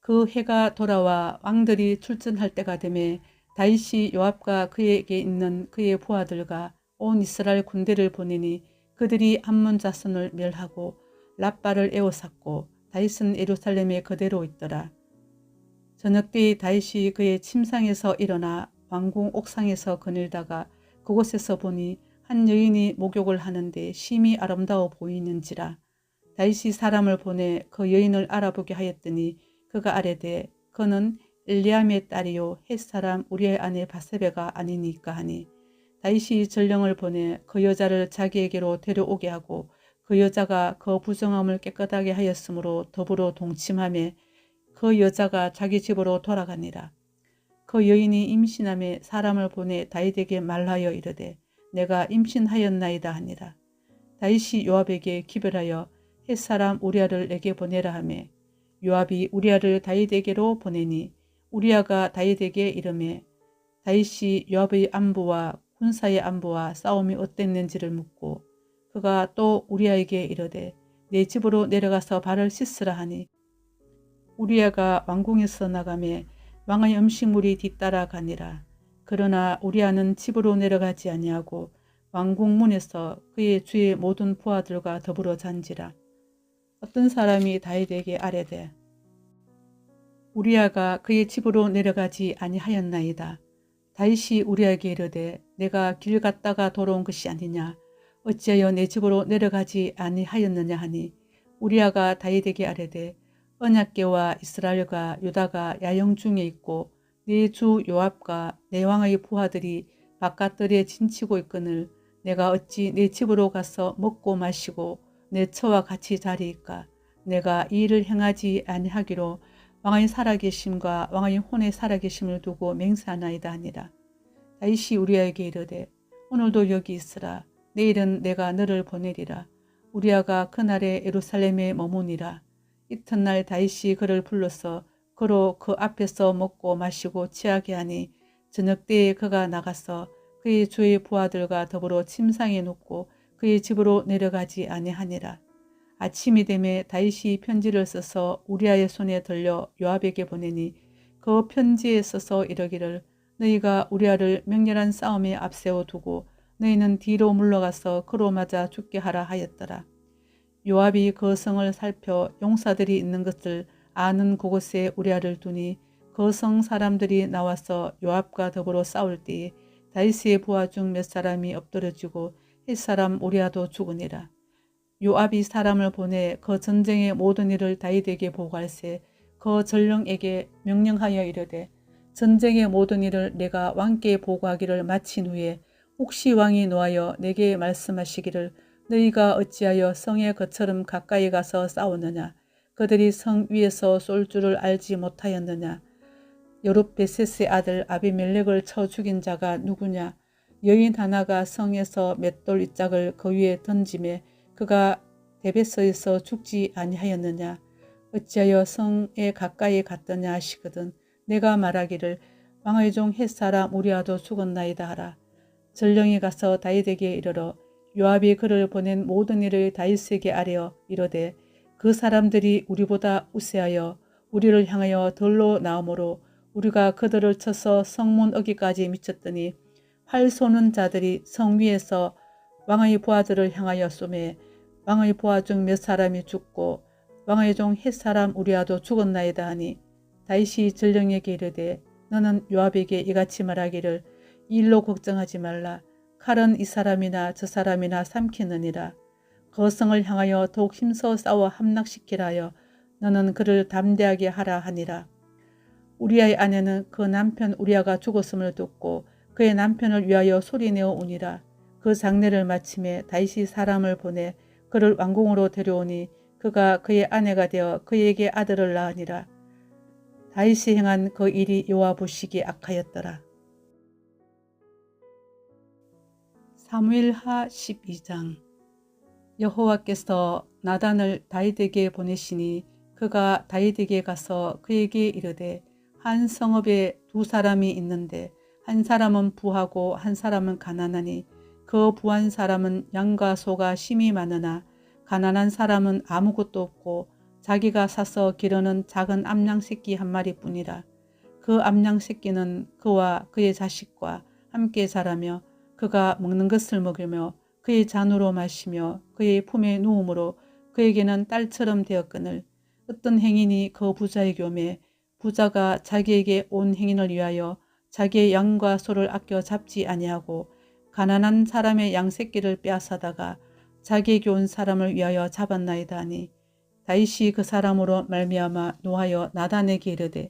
그 해가 돌아와 왕들이 출전할 때가 되매 다윗이 요압과 그에게 있는 그의 부하들과 온 이스라엘 군대를 보내니 그들이 암몬 자손을 멸하고 랍바를 에워쌌고 다윗은 예루살렘에 그대로 있더라. 저녁때 다윗이 그의 침상에서 일어나 왕궁 옥상에서 거닐다가 그곳에서 보니 한 여인이 목욕을 하는데 심히 아름다워 보이는지라. 다윗이 사람을 보내 그 여인을 알아보게 하였더니 그가 아뢰되 그는 엘리암의 딸이요 햇사람 우리의 아내 바세베가 아니니까 하니 다윗이 전령을 보내 그 여자를 자기에게로 데려오게 하고 그 여자가 그 부정함을 깨끗하게 하였으므로 더불어 동침하며 그 여자가 자기 집으로 돌아가니라. 그 여인이 임신함에 사람을 보내 다윗에게 말하여 이르되 내가 임신하였나이다 하니라. 다윗이 요압에게 기별하여 햇사람 우리아를 내게 보내라 하매 요압이 우리아를 다윗에게로 보내니 우리아가 다윗에게 이르매 다윗이 요압의 안부와 군사의 안부와 싸움이 어땠는지를 묻고 그가 또 우리아에게 이르되 내 집으로 내려가서 발을 씻으라 하니 우리아가 왕궁에서 나가매 왕의 음식물이 뒤따라 가니라. 그러나 우리아는 집으로 내려가지 아니하고 왕궁 문에서 그의 주의 모든 부하들과 더불어 잔지라. 어떤 사람이 다윗에게 아뢰되 우리아가 그의 집으로 내려가지 아니하였나이다. 다윗이 우리아에게 이르되 내가 길 갔다가 돌아온 것이 아니냐. 어찌하여 내 집으로 내려가지 아니하였느냐 하니 우리아가 다윗에게 아뢰되 언약궤와 이스라엘과 유다가 야영 중에 있고 내 주 요압과 내 왕의 부하들이 바깥들에 진치고 있거늘 내가 어찌 내 집으로 가서 먹고 마시고 내 처와 같이 자리이까. 내가 이 일을 행하지 아니하기로 왕의 살아계심과 왕의 혼의 살아계심을 두고 맹세하나이다 하니라. 다윗이 우리아에게 이르되 오늘도 여기 있으라. 내일은 내가 너를 보내리라. 우리아가 그날에 예루살렘에 머무니라. 이튿날 다윗이 그를 불러서 그로 그 앞에서 먹고 마시고 취하게 하니 저녁 때에 그가 나가서 그의 주의 부하들과 더불어 침상에 눕고 그의 집으로 내려가지 아니하니라. 아침이 되매 다윗이 편지를 써서 우리아의 손에 들려 요압에게 보내니 그 편지에 써서 이르기를 너희가 우리아를 맹렬한 싸움에 앞세워 두고 너희는 뒤로 물러가서 그로 맞아 죽게 하라 하였더라. 요압이 그 성을 살펴 용사들이 있는 것을 아는 그곳에 우리아를 두니 그 성 사람들이 나와서 요압과 더불어 싸울 때에 다윗의 부하 중 몇 사람이 엎드러지고 헷 사람 우리아도 죽으니라. 요압이 사람을 보내 그 전쟁의 모든 일을 다윗에게 보고할세 그 전령에게 명령하여 이르되 전쟁의 모든 일을 내가 왕께 보고하기를 마친 후에 혹시 왕이 노하여 내게 말씀하시기를 너희가 어찌하여 성에 그처럼 가까이 가서 싸우느냐. 그들이 성 위에서 쏠 줄을 알지 못하였느냐. 여룹베셋의 아들 아비멜렉을 쳐 죽인 자가 누구냐. 여인 하나가 성에서 맷돌 윗짝을 그 위에 던짐에 그가 데베스에서 죽지 아니하였느냐. 어찌하여 성에 가까이 갔더냐 하시거든 내가 말하기를 왕의 종 헷사람 우리아도 죽었나이다 하라. 전령이 가서 다윗에게 이르러 요압이 그를 보낸 모든 일을 다윗에게 아뢰어 이르되 그 사람들이 우리보다 우세하여 우리를 향하여 들로 나오므로 우리가 그들을 쳐서 성문 어기까지 미쳤더니 활 쏘는 자들이 성 위에서 왕의 부하들을 향하여 쏘매 왕의 부하 중 몇 사람이 죽고 왕의 종 헷사람 우리아도 죽었나이다 하니 다윗이 전령에게 이르되 너는 요압에게 이같이 말하기를 이 일로 걱정하지 말라. 칼은 이 사람이나 저 사람이나 삼키느니라. 그 성을 향하여 더욱 힘써 싸워 함락시키라 하여 너는 그를 담대하게 하라 하니라. 우리아의 아내는 그 남편 우리아가 죽었음을 듣고 그의 남편을 위하여 소리내어 우니라. 그 장례를 마침에 다윗이 사람을 보내 그를 왕궁으로 데려오니 그가 그의 아내가 되어 그에게 아들을 낳으니라. 다윗이 행한 그 일이 여호와 보시기에 악하였더라. 사무엘하 12장. 여호와께서 나단을 다윗에게 보내시니 그가 다윗에게 가서 그에게 이르되 한 성읍에 두 사람이 있는데 한 사람은 부하고 한 사람은 가난하니 그 부한 사람은 양과 소가 심히 많으나 가난한 사람은 아무것도 없고 자기가 사서 기르는 작은 암양 새끼 한 마리뿐이라. 그 암양 새끼는 그와 그의 자식과 함께 자라며 그가 먹는 것을 먹으며 그의 잔으로 마시며 그의 품에 누움으로 그에게는 딸처럼 되었거늘 어떤 행인이 그 부자의 교매 부자가 자기에게 온 행인을 위하여 자기의 양과 소를 아껴 잡지 아니하고 가난한 사람의 양 새끼를 빼앗아다가 자기에게 온 사람을 위하여 잡았나이다 하니 다윗이 그 사람으로 말미암아 노하여 나단에게 이르되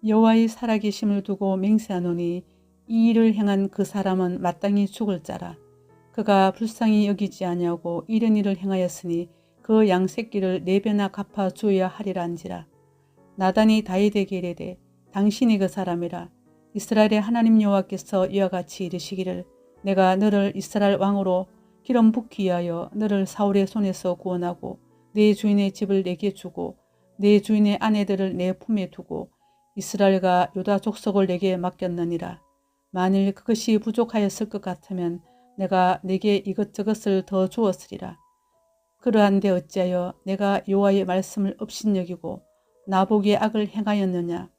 여호와의 살아계심을 두고 맹세하노니 이 일을 행한 그 사람은 마땅히 죽을 자라. 그가 불쌍히 여기지 아니하고 이런 일을 행하였으니 그 양 새끼를 4배나 갚아 주어야 하리란지라. 나단이 다윗에게 이르되 당신이 그 사람이라. 이스라엘의 하나님 여호와께서 이와 같이 이르시기를 내가 너를 이스라엘 왕으로 기름 붓기 위하여 너를 사울의 손에서 구원하고 내 주인의 집을 내게 주고 내 주인의 아내들을 내 품에 두고 이스라엘과 유다 족속을 내게 맡겼느니라. 만일 그것이 부족하였을 것 같으면 내가 내게 이것저것을 더 주었으리라. 그러한데 어찌하여 내가 여호와의 말씀을 업신여기고 나보기에 악을 행하였느냐.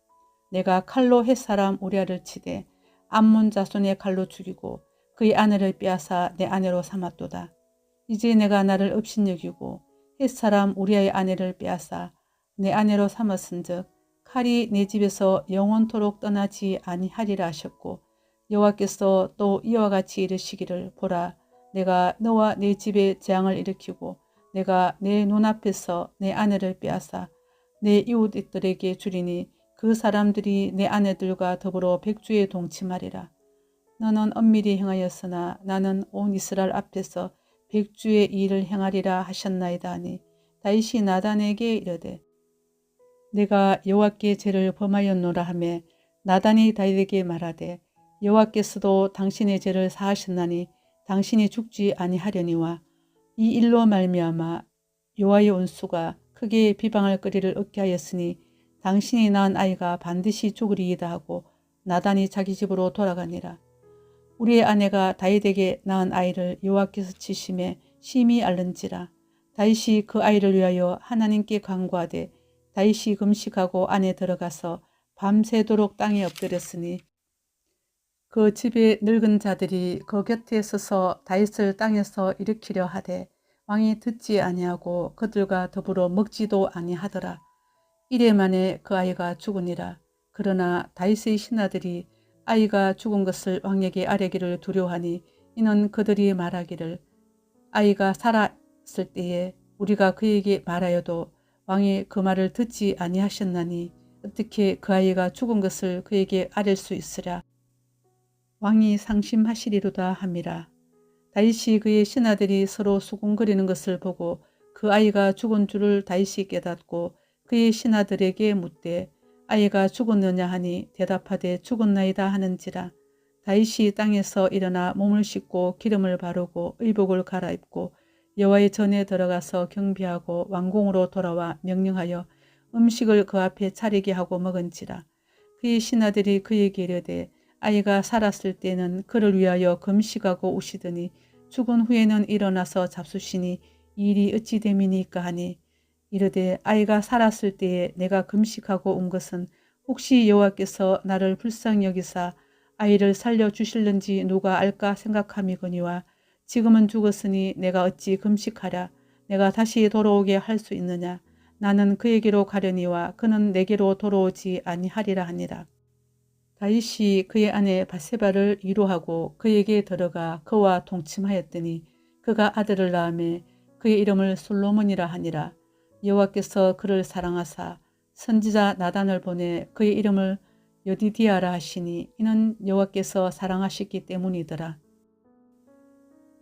내가 칼로 헷사람 우리아를 치되 암몬 자손의 칼로 죽이고 그의 아내를 빼앗아 내 아내로 삼았도다. 이제 내가 나를 업신여기고 햇사람 우리아의 아내를 빼앗아 내 아내로 삼았은즉 칼이 내 집에서 영원토록 떠나지 아니하리라 하셨고 여호와께서 또 이와 같이 이르시기를 보라 내가 너와 내 집에 재앙을 일으키고 내가 내 눈앞에서 내 아내를 빼앗아 내 이웃들에게 주리니 그 사람들이 내 아내들과 더불어 백주에 동침하리라. 너는 엄밀히 행하였으나 나는 온 이스라엘 앞에서 백주의 일을 행하리라 하셨나이다 하니 다윗이 나단에게 이르되 내가 여호와께 죄를 범하였노라 하며 나단이 다윗에게 말하되 여호와께서도 당신의 죄를 사하셨나니 당신이 죽지 아니하려니와 이 일로 말미암아 여호와의 온수가 크게 비방할 거리를 얻게 하였으니 당신이 낳은 아이가 반드시 죽으리이다 하고 나단이 자기 집으로 돌아가니라. 우리의 아내가 다윗에게 낳은 아이를 여호와께서 치심에 심히 앓는지라. 다윗이 그 아이를 위하여 하나님께 간구하되 다윗이 금식하고 안에 들어가서 밤새도록 땅에 엎드렸으니 그 집의 늙은 자들이 그 곁에 서서 다윗을 땅에서 일으키려 하되 왕이 듣지 아니하고 그들과 더불어 먹지도 아니하더라. 이래 만에 그 아이가 죽으니라. 그러나 다윗의 신하들이 아이가 죽은 것을 왕에게 아뢰기를 두려워하니 이는 그들이 말하기를 아이가 살았을 때에 우리가 그에게 말하여도 왕이 그 말을 듣지 아니하셨나니 어떻게 그 아이가 죽은 것을 그에게 아뢰 수 있으랴. 왕이 상심하시리로다 함이라. 다윗이 그의 신하들이 서로 수군거리는 것을 보고 그 아이가 죽은 줄을 다윗이 깨닫고 그의 신하들에게 묻되 아이가 죽었느냐 하니 대답하되 죽었나이다 하는지라. 다윗이 땅에서 일어나 몸을 씻고 기름을 바르고 의복을 갈아입고 여호와의 전에 들어가서 경배하고 왕궁으로 돌아와 명령하여 음식을 그 앞에 차리게 하고 먹은지라. 그의 신하들이 그에게 이르되 아이가 살았을 때는 그를 위하여 금식하고 우시더니 죽은 후에는 일어나서 잡수시니 이 일이 어찌 됨이니까 하니 이르되 아이가 살았을 때에 내가 금식하고 온 것은 혹시 여호와께서 나를 불쌍히 여기사 아이를 살려주실는지 누가 알까 생각함이거니와 지금은 죽었으니 내가 어찌 금식하랴. 내가 다시 돌아오게 할 수 있느냐. 나는 그에게로 가려니와 그는 내게로 돌아오지 아니하리라 하니라. 다윗이 그의 아내 바세바를 위로하고 그에게 들어가 그와 동침하였더니 그가 아들을 낳으며 그의 이름을 솔로몬이라 하니라. 여호와께서 그를 사랑하사 선지자 나단을 보내 그의 이름을 여디디아라 하시니 이는 여호와께서 사랑하셨기 때문이더라.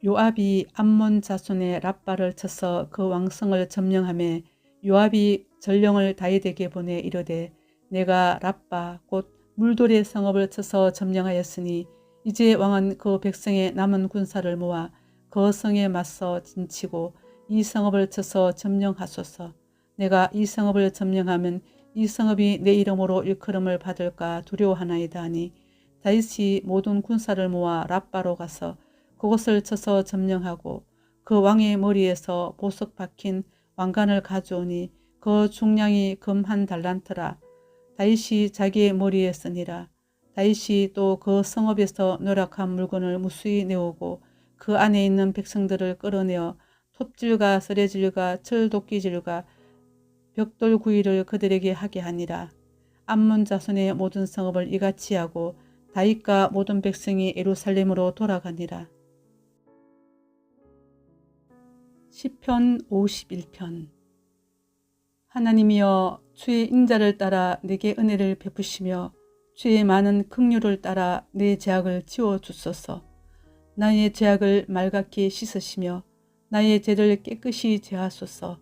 요압이 암몬 자손의 랍바를 쳐서 그 왕성을 점령하며 요압이 전령을 다윗에게 보내 이르되 내가 랍바 곧 물돌의 성읍을 쳐서 점령하였으니 이제 왕은 그 백성의 남은 군사를 모아 그 성에 맞서 진치고 이 성읍을 쳐서 점령하소서. 내가 이 성읍을 점령하면 이 성읍이 내 이름으로 일컬음을 받을까 두려워하나이다 하니 다윗이 모든 군사를 모아 랍바로 가서 그곳을 쳐서 점령하고 그 왕의 머리에서 보석 박힌 왕관을 가져오니 그 중량이 금 한 달란트라. 다윗이 자기의 머리에 쓰니라. 다윗이 또 그 성읍에서 노력한 물건을 무수히 내오고 그 안에 있는 백성들을 끌어내어 톱질과 쓰레질과 철도끼질과 벽돌구이를 그들에게 하게 하니라. 암몬 자손의 모든 성읍을 이같이 하고 다윗과 모든 백성이 예루살렘으로 돌아가니라. 시편 51편. 하나님이여 주의 인자를 따라 내게 은혜를 베푸시며 주의 많은 긍휼을 따라 내 죄악을 지워주소서. 나의 죄악을 맑게 씻으시며 나의 죄를 깨끗이 제하소서.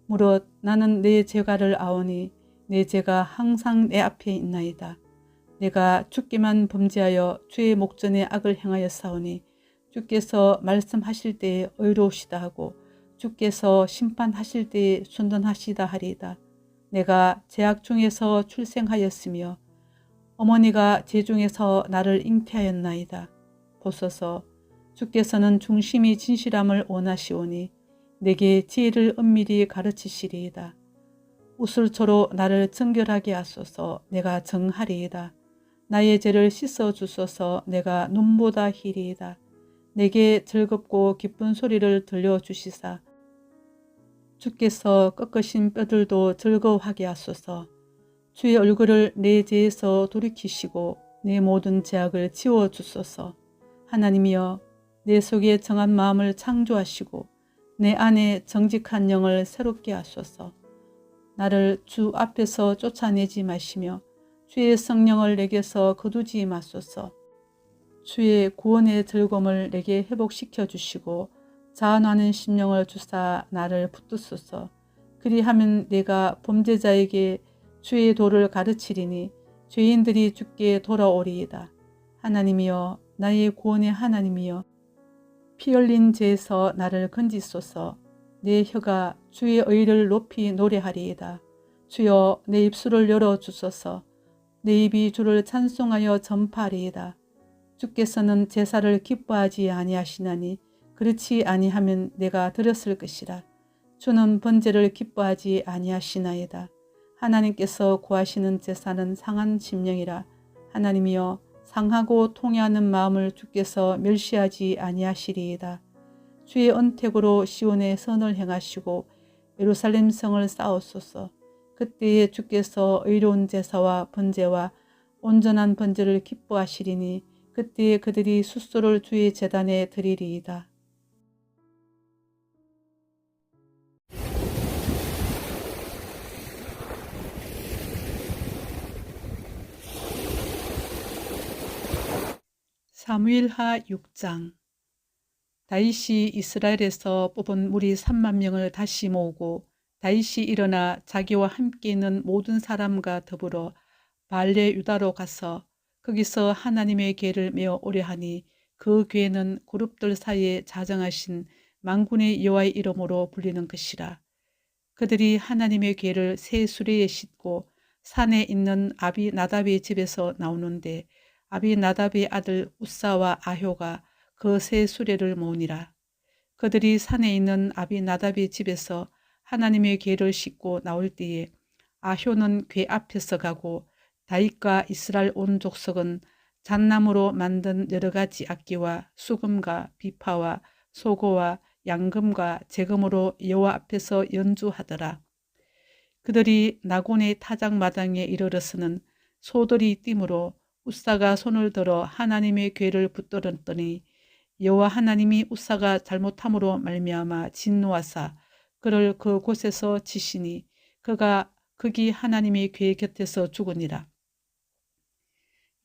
무릇 나는 내 죄가를 아오니 내 죄가 항상 내 앞에 있나이다. 내가 주께만 범죄하여 주의 목전에 악을 행하였사오니 주께서 말씀하실 때에 의로우시다 하고 주께서 심판하실 때에 순전하시다 하리이다. 내가 죄악 중에서 출생하였으며 어머니가 죄 중에서 나를 잉태하였나이다. 보소서 주께서는 중심이 진실함을 원하시오니 내게 지혜를 은밀히 가르치시리이다. 우슬초로 나를 정결하게 하소서. 내가 정하리이다. 나의 죄를 씻어 주소서. 내가 눈보다 희리이다. 내게 즐겁고 기쁜 소리를 들려주시사 주께서 꺾으신 뼈들도 즐거워하게 하소서. 주의 얼굴을 내 죄에서 돌이키시고 내 모든 죄악을 지워주소서. 하나님이여, 내 속에 정한 마음을 창조하시고 내 안에 정직한 영을 새롭게 하소서. 나를 주 앞에서 쫓아내지 마시며 주의 성령을 내게서 거두지 마소서. 주의 구원의 즐거움을 내게 회복시켜 주시고 자원하는 심령을 주사 나를 붙드소서. 그리하면 내가 범죄자에게 주의 도를 가르치리니 죄인들이 주께 돌아오리이다. 하나님이여, 나의 구원의 하나님이여, 피 흘린 죄에서 나를 건지소서. 내 혀가 주의 의를 높이 노래하리이다. 주여, 내 입술을 열어주소서. 내 입이 주를 찬송하여 전파하리이다. 주께서는 제사를 기뻐하지 아니하시나니 그렇지 아니하면 내가 드렸을 것이라. 주는 번제를 기뻐하지 아니하시나이다. 하나님께서 구하시는 제사는 상한 심령이라. 하나님이여, 상하고 통회하는 마음을 주께서 멸시하지 아니하시리이다. 주의 언택으로 시온에 선을 행하시고 예루살렘 성을 쌓으소서. 그때에 주께서 의로운 제사와 번제와 온전한 번제를 기뻐하시리니 그때에 그들이 숫소를 주의 제단에 드리리이다. 사무엘하 6장. 다윗이 이스라엘에서 뽑은 무리 3만 명을 다시 모으고 다윗이 일어나 자기와 함께 있는 모든 사람과 더불어 발레 유다로 가서 거기서 하나님의 궤를 메어 오래 하니 그 궤는 그룹들 사이에 자정하신 만군의 여호와의 이름으로 불리는 것이라. 그들이 하나님의 궤를 새 수레에 싣고 산에 있는 아비나답의 집에서 나오는데 아비나답의 아들 우사와 아효가 그 새 수레를 모으니라. 그들이 산에 있는 아비나답의 집에서 하나님의 궤를 싣고 나올 때에 아효는 궤 앞에서 가고 다윗과 이스라엘 온 족속은 잣나무로 만든 여러 가지 악기와 수금과 비파와 소고와 양금과 재금으로 여호와 앞에서 연주하더라. 그들이 나곤의 타작마당에 이르러서는 소들이 뛰므로 우사가 손을 들어 하나님의 궤를 붙들었더니 여호와 하나님이 우사가 잘못함으로 말미암아 진노하사 그를 그 곳에서 치시니 그가 거기 하나님의 궤 곁에서 죽으니라.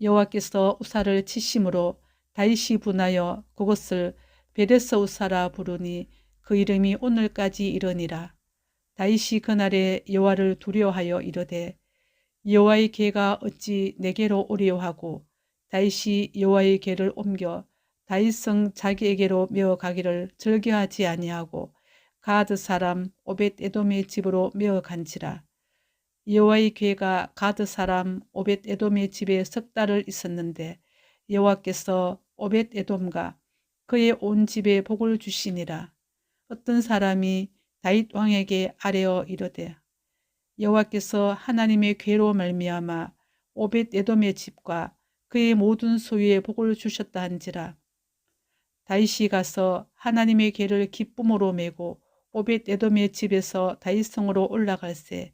여호와께서 우사를 치심으로 다윗이 분하여 그곳을 베레스 우사라 부르니 그 이름이 오늘까지 이르니라. 다윗이 그날에 여호와를 두려워하여 이르되 여호와의 궤가 어찌 내게로 오리요 하고 다윗이 여호와의 궤를 옮겨 다윗성 자기에게로 메어 가기를 즐겨하지 아니하고 가드 사람 오벳 에돔의 집으로 메어 간지라. 여호와의 궤가 가드 사람 오벳 에돔의 집에 석 달을 있었는데 여호와께서 오벳 에돔과 그의 온 집에 복을 주시니라. 어떤 사람이 다윗 왕에게 아뢰어 이르되 여호와께서 하나님의 궤로 말미암아 오벳 에돔의 집과 그의 모든 소유에 복을 주셨다 한지라. 다윗이 가서 하나님의 궤를 기쁨으로 메고 오벳 에돔의 집에서 다윗성으로 올라갈새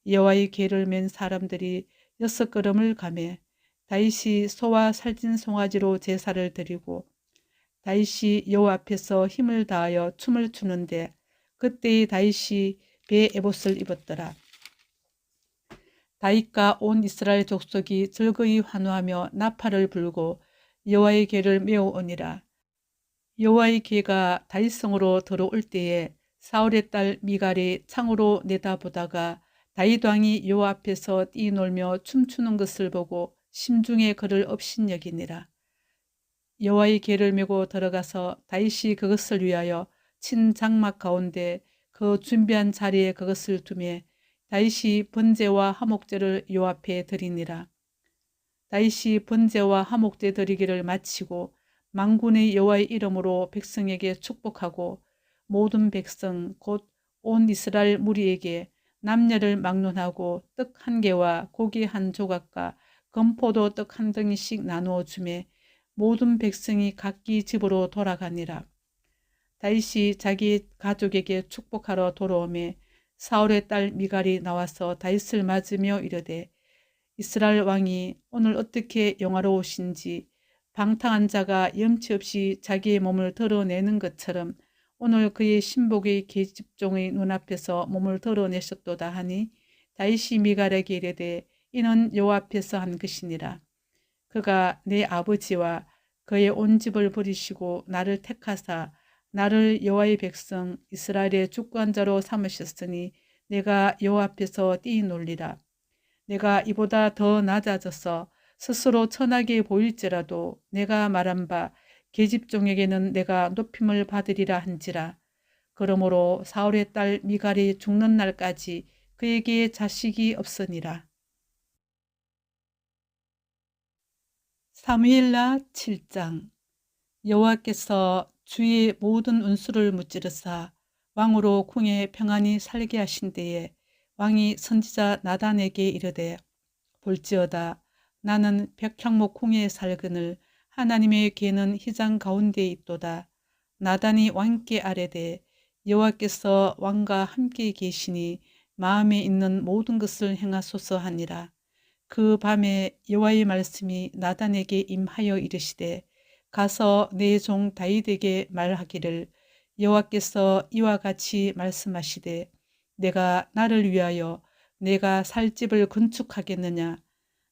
여호와의 궤를 맨 사람들이 6걸음을 가매 다윗이 소와 살찐 송아지로 제사를 드리고 다윗이 여호와 앞에서 힘을 다하여 춤을 추는데 그때의 다윗이 배 에봇을 입었더라. 다윗과 온 이스라엘 족속이 즐거이 환호하며 나팔을 불고 여호와의 궤를 메어오니라. 여호와의 궤가 다윗성으로 들어올 때에 사울의 딸 미갈이 창으로 내다보다가 다윗 왕이 여호와 앞에서 뛰놀며 춤추는 것을 보고 심중에 그를 업신여기니라. 여호와의 궤를 메고 들어가서 다윗이 그것을 위하여 친 장막 가운데 그 준비한 자리에 그것을 두매 다윗이 번제와 화목제를 여호와 앞에 드리니라. 다윗이 번제와 화목제 드리기를 마치고 만군의 여호와의 이름으로 백성에게 축복하고 모든 백성 곧 온 이스라엘 무리에게 남녀를 막론하고 떡 한 개와 고기 한 조각과 건포도 떡 한 덩이씩 나누어 주매 모든 백성이 각기 집으로 돌아가니라. 다윗이 자기 가족에게 축복하러 돌아오매 사울의 딸 미갈이 나와서 다윗을 맞으며 이르되 이스라엘 왕이 오늘 어떻게 영화로우신지 방탕한 자가 염치 없이 자기의 몸을 드러내는 것처럼 오늘 그의 신복의 계집종의 눈앞에서 몸을 드러내셨도다 하니 다윗이 미갈에게 이르되 이는 여호와 앞에서 한 것이니라. 그가 내 아버지와 그의 온 집을 버리시고 나를 택하사 나를 여호와의 백성 이스라엘의 주권자로 삼으셨으니 내가 여호와 앞에서 뛰놀리라. 내가 이보다 더 낮아져서 스스로 천하게 보일지라도 내가 말한 바 계집종에게는 내가 높임을 받으리라 한지라. 그러므로 사울의 딸 미갈이 죽는 날까지 그에게 자식이 없으니라. 사무엘라 7장. 여호와께서 주의 모든 운수를 무찌르사 왕으로 궁에 평안히 살게 하신 때에 왕이 선지자 나단에게 이르되 볼지어다 나는 백향목 궁에 살그늘 하나님의 계는 휘장 가운데 있도다. 나단이 왕께 아뢰되 여호와께서 왕과 함께 계시니 마음에 있는 모든 것을 행하소서 하니라. 그 밤에 여호와의 말씀이 나단에게 임하여 이르시되 가서 내 종 다윗에게 말하기를 여호와께서 이와 같이 말씀하시되 내가 나를 위하여 내가 살 집을 건축하겠느냐.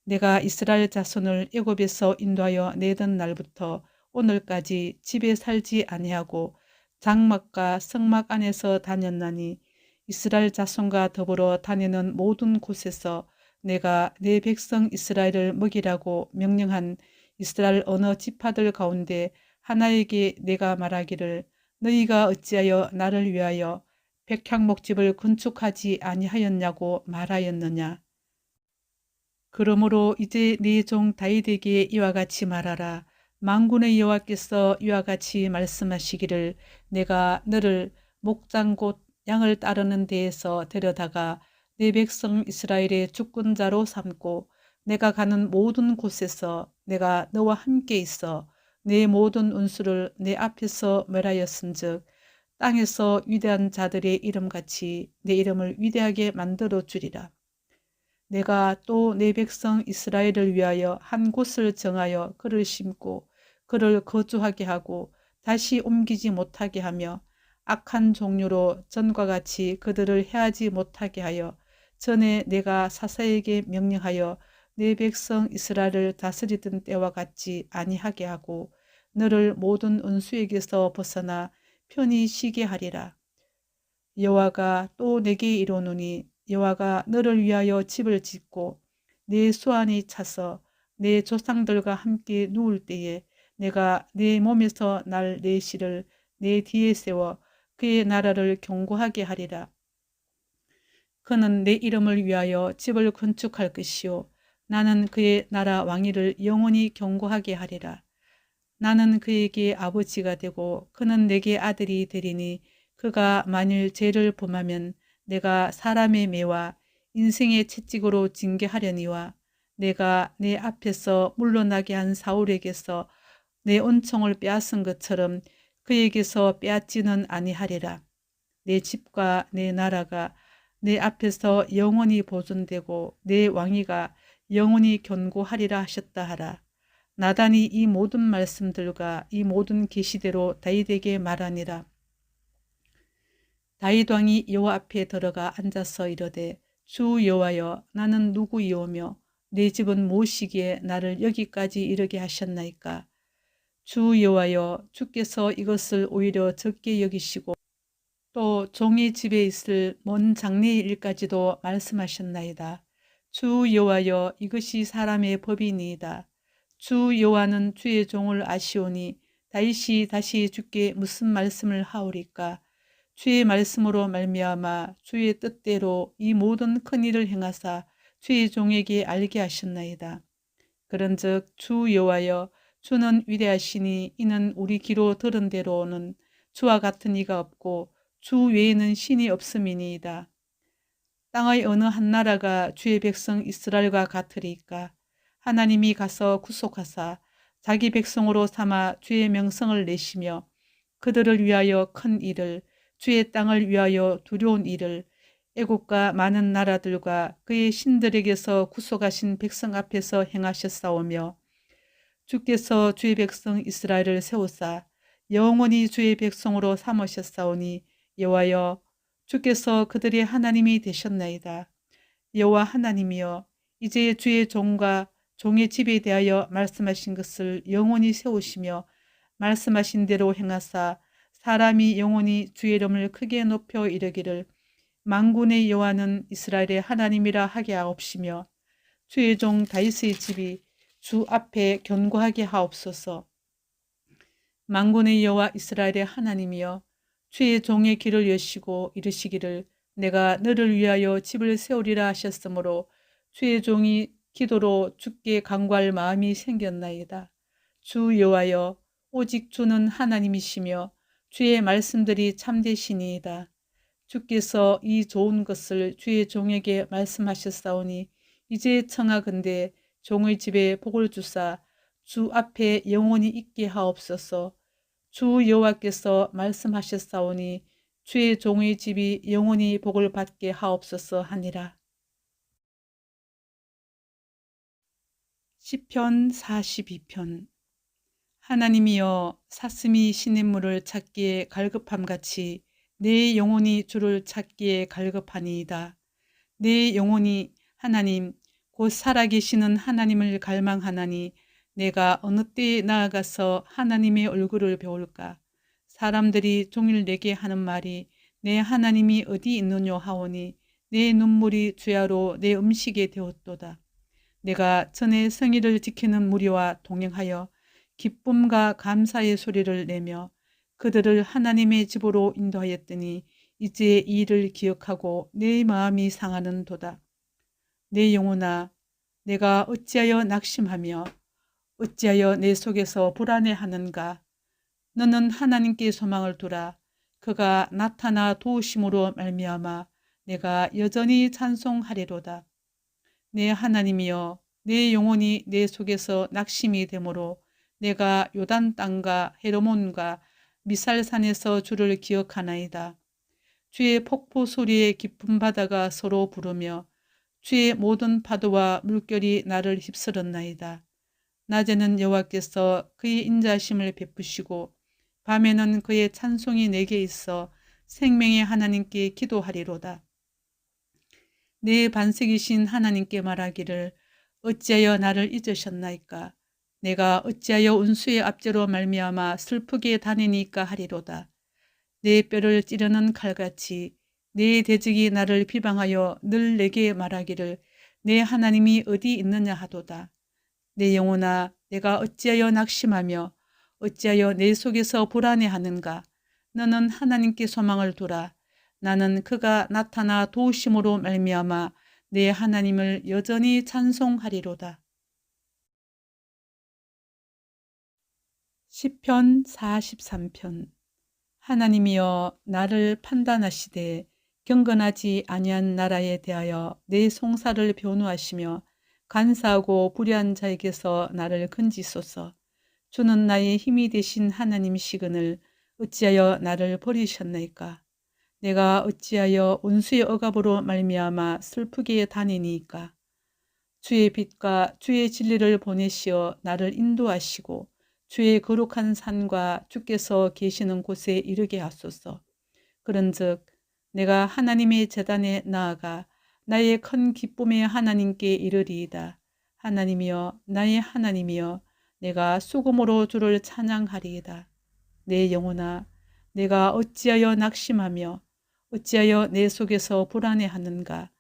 내가 이스라엘 자손을 애굽에서 인도하여 내던 날부터 오늘까지 집에 살지 아니하고 장막과 성막 안에서 다녔나니 이스라엘 자손과 더불어 다니는 모든 곳에서 내가 내 백성 이스라엘을 먹이라고 명령한 이스라엘 어느 지파들 가운데 하나에게 내가 말하기를 너희가 어찌하여 나를 위하여 백향목집을 건축하지 아니하였냐고 말하였느냐. 그러므로 이제 네 종 다윗에게 이와 같이 말하라. 만군의 여호와께서 이와 같이 말씀하시기를 내가 너를 목장 곧 양을 따르는 데에서 데려다가 내 백성 이스라엘의 주권자로 삼고 내가 가는 모든 곳에서 내가 너와 함께 있어 내 모든 운수를 내 앞에서 멸하였은즉 땅에서 위대한 자들의 이름같이 내 이름을 위대하게 만들어 주리라. 내가 또 내 백성 이스라엘을 위하여 한 곳을 정하여 그를 심고 그를 거주하게 하고 다시 옮기지 못하게 하며 악한 종류로 전과 같이 그들을 해하지 못하게 하여 전에 내가 사사에게 명령하여 내 백성 이스라엘을 다스리던 때와 같지 아니하게 하고 너를 모든 원수에게서 벗어나 편히 쉬게 하리라. 여호와가 또 내게 이르노니 여호와가 너를 위하여 집을 짓고 내 수완이 차서 내 조상들과 함께 누울 때에 내가 내 몸에서 날 내실을 내 뒤에 세워 그의 나라를 견고하게 하리라. 그는 내 이름을 위하여 집을 건축할 것이요 나는 그의 나라 왕위를 영원히 견고하게 하리라. 나는 그에게 아버지가 되고 그는 내게 아들이 되리니 그가 만일 죄를 범하면 내가 사람의 매와 인생의 채찍으로 징계하려니와 내가 내 앞에서 물러나게 한 사울에게서 내 은총을 빼앗은 것처럼 그에게서 빼앗지는 아니하리라. 내 집과 내 나라가 내 앞에서 영원히 보존되고 내 왕위가 영원히 견고하리라 하셨다 하라. 나단이 이 모든 말씀들과 이 모든 계시대로 다윗에게 말하니라. 다윗 왕이 여호와 앞에 들어가 앉아서 이르되 주 여호와여 나는 누구이오며 내 집은 무엇이기에 나를 여기까지 이르게 하셨나이까. 주 여호와여 주께서 이것을 오히려 적게 여기시고 또 종의 집에 있을 먼 장래의 일까지도 말씀하셨나이다. 주 여호와여 이것이 사람의 법이니이다. 주 여호와는 주의 종을 아시오니 다윗이 다시 주께 무슨 말씀을 하오리까. 주의 말씀으로 말미암아 주의 뜻대로 이 모든 큰 일을 행하사 주의 종에게 알게 하셨나이다. 그런즉 주 여호와여 주는 위대하시니 이는 우리 귀로 들은 대로는 주와 같은 이가 없고 주 외에는 신이 없음이니이다. 땅의 어느 한 나라가 주의 백성 이스라엘과 같으리까. 하나님이 가서 구속하사 자기 백성으로 삼아 주의 명성을 내시며 그들을 위하여 큰 일을, 주의 땅을 위하여 두려운 일을, 애국과 많은 나라들과 그의 신들에게서 구속하신 백성 앞에서 행하셨사오며, 주께서 주의 백성 이스라엘을 세우사 영원히 주의 백성으로 삼으셨사오니, 여호와여, 주께서 그들의 하나님이 되셨나이다. 여호와 하나님이여, 이제 주의 종과 종의 집에 대하여 말씀하신 것을 영원히 세우시며 말씀하신 대로 행하사 사람이 영원히 주의 이름을 크게 높여 이르기를 만군의 여호와는 이스라엘의 하나님이라 하게 하옵시며, 주의 종 다윗의 집이 주 앞에 견고하게 하옵소서. 만군의 여호와 이스라엘의 하나님이여, 주의 종의 길을 여시고 이르시기를 내가 너를 위하여 집을 세우리라 하셨으므로 주의 종이 기도로 주께 간구할 마음이 생겼나이다. 주 여호와여, 오직 주는 하나님이시며 주의 말씀들이 참되시니이다. 주께서 이 좋은 것을 주의 종에게 말씀하셨사오니 이제 청하건대 종의 집에 복을 주사 주 앞에 영원히 있게 하옵소서. 주 여호와께서 말씀하셨사오니 주의 종의 집이 영원히 복을 받게 하옵소서 하니라. 시편 42편. 하나님이여, 사슴이 시냇물을 찾기에 갈급함같이 내 영혼이 주를 찾기에 갈급하니이다. 내 영혼이 하나님 곧 살아계시는 하나님을 갈망하나니 내가 어느 때에 나아가서 하나님의 얼굴을 배울까. 사람들이 종일 내게 하는 말이 내 하나님이 어디 있느뇨 하오니 내 눈물이 주야로 내 음식이 되었도다. 내가 전에 성의를 지키는 무리와 동행하여 기쁨과 감사의 소리를 내며 그들을 하나님의 집으로 인도하였더니 이제 이 일을 기억하고 내 마음이 상하는도다. 내 영혼아, 내가 어찌하여 낙심하며 어찌하여 내 속에서 불안해하는가. 너는 하나님께 소망을 두라. 그가 나타나 도우심으로 말미암아 내가 여전히 찬송하리로다. 내 하나님이여, 내 영혼이 내 속에서 낙심이 되므로 내가 요단 땅과 헤르몬과 미살산에서 주를 기억하나이다. 주의 폭포 소리에 깊은 바다가 서로 부르며 주의 모든 파도와 물결이 나를 휩쓸었나이다. 낮에는 여호와께서 그의 인자심을 베푸시고 밤에는 그의 찬송이 내게 있어 생명의 하나님께 기도하리로다. 내 반석이신 하나님께 말하기를 어찌하여 나를 잊으셨나이까. 내가 어찌하여 운수의 압제로 말미암아 슬프게 다니니까 하리로다. 내 뼈를 찌르는 칼같이 내 대적이 나를 비방하여 늘 내게 말하기를 내 하나님이 어디 있느냐 하도다. 내 영혼아, 내가 어찌하여 낙심하며 어찌하여 내 속에서 불안해하는가. 너는 하나님께 소망을 두라. 나는 그가 나타나 도우심으로 말미암아 내 하나님을 여전히 찬송하리로다. 시편 43편. 하나님이여, 나를 판단하시되 경건하지 아니한 나라에 대하여 내 송사를 변호하시며 간사하고 불의한 자에게서 나를 건지소서. 주는 나의 힘이 되신 하나님이시거늘 어찌하여 나를 버리셨나이까. 내가 어찌하여 온수의 억압으로 말미암아 슬프게 다니니까. 주의 빛과 주의 진리를 보내시어 나를 인도하시고 주의 거룩한 산과 주께서 계시는 곳에 이르게 하소서. 그런즉 내가 하나님의 제단에 나아가 나의 큰 기쁨의 하나님께 이르리이다. 하나님이여, 나의 하나님이여, 내가 수금으로 주를 찬양하리이다. 내 영혼아, 내가 어찌하여 낙심하며 어찌하여 내 속에서 불안해하는가.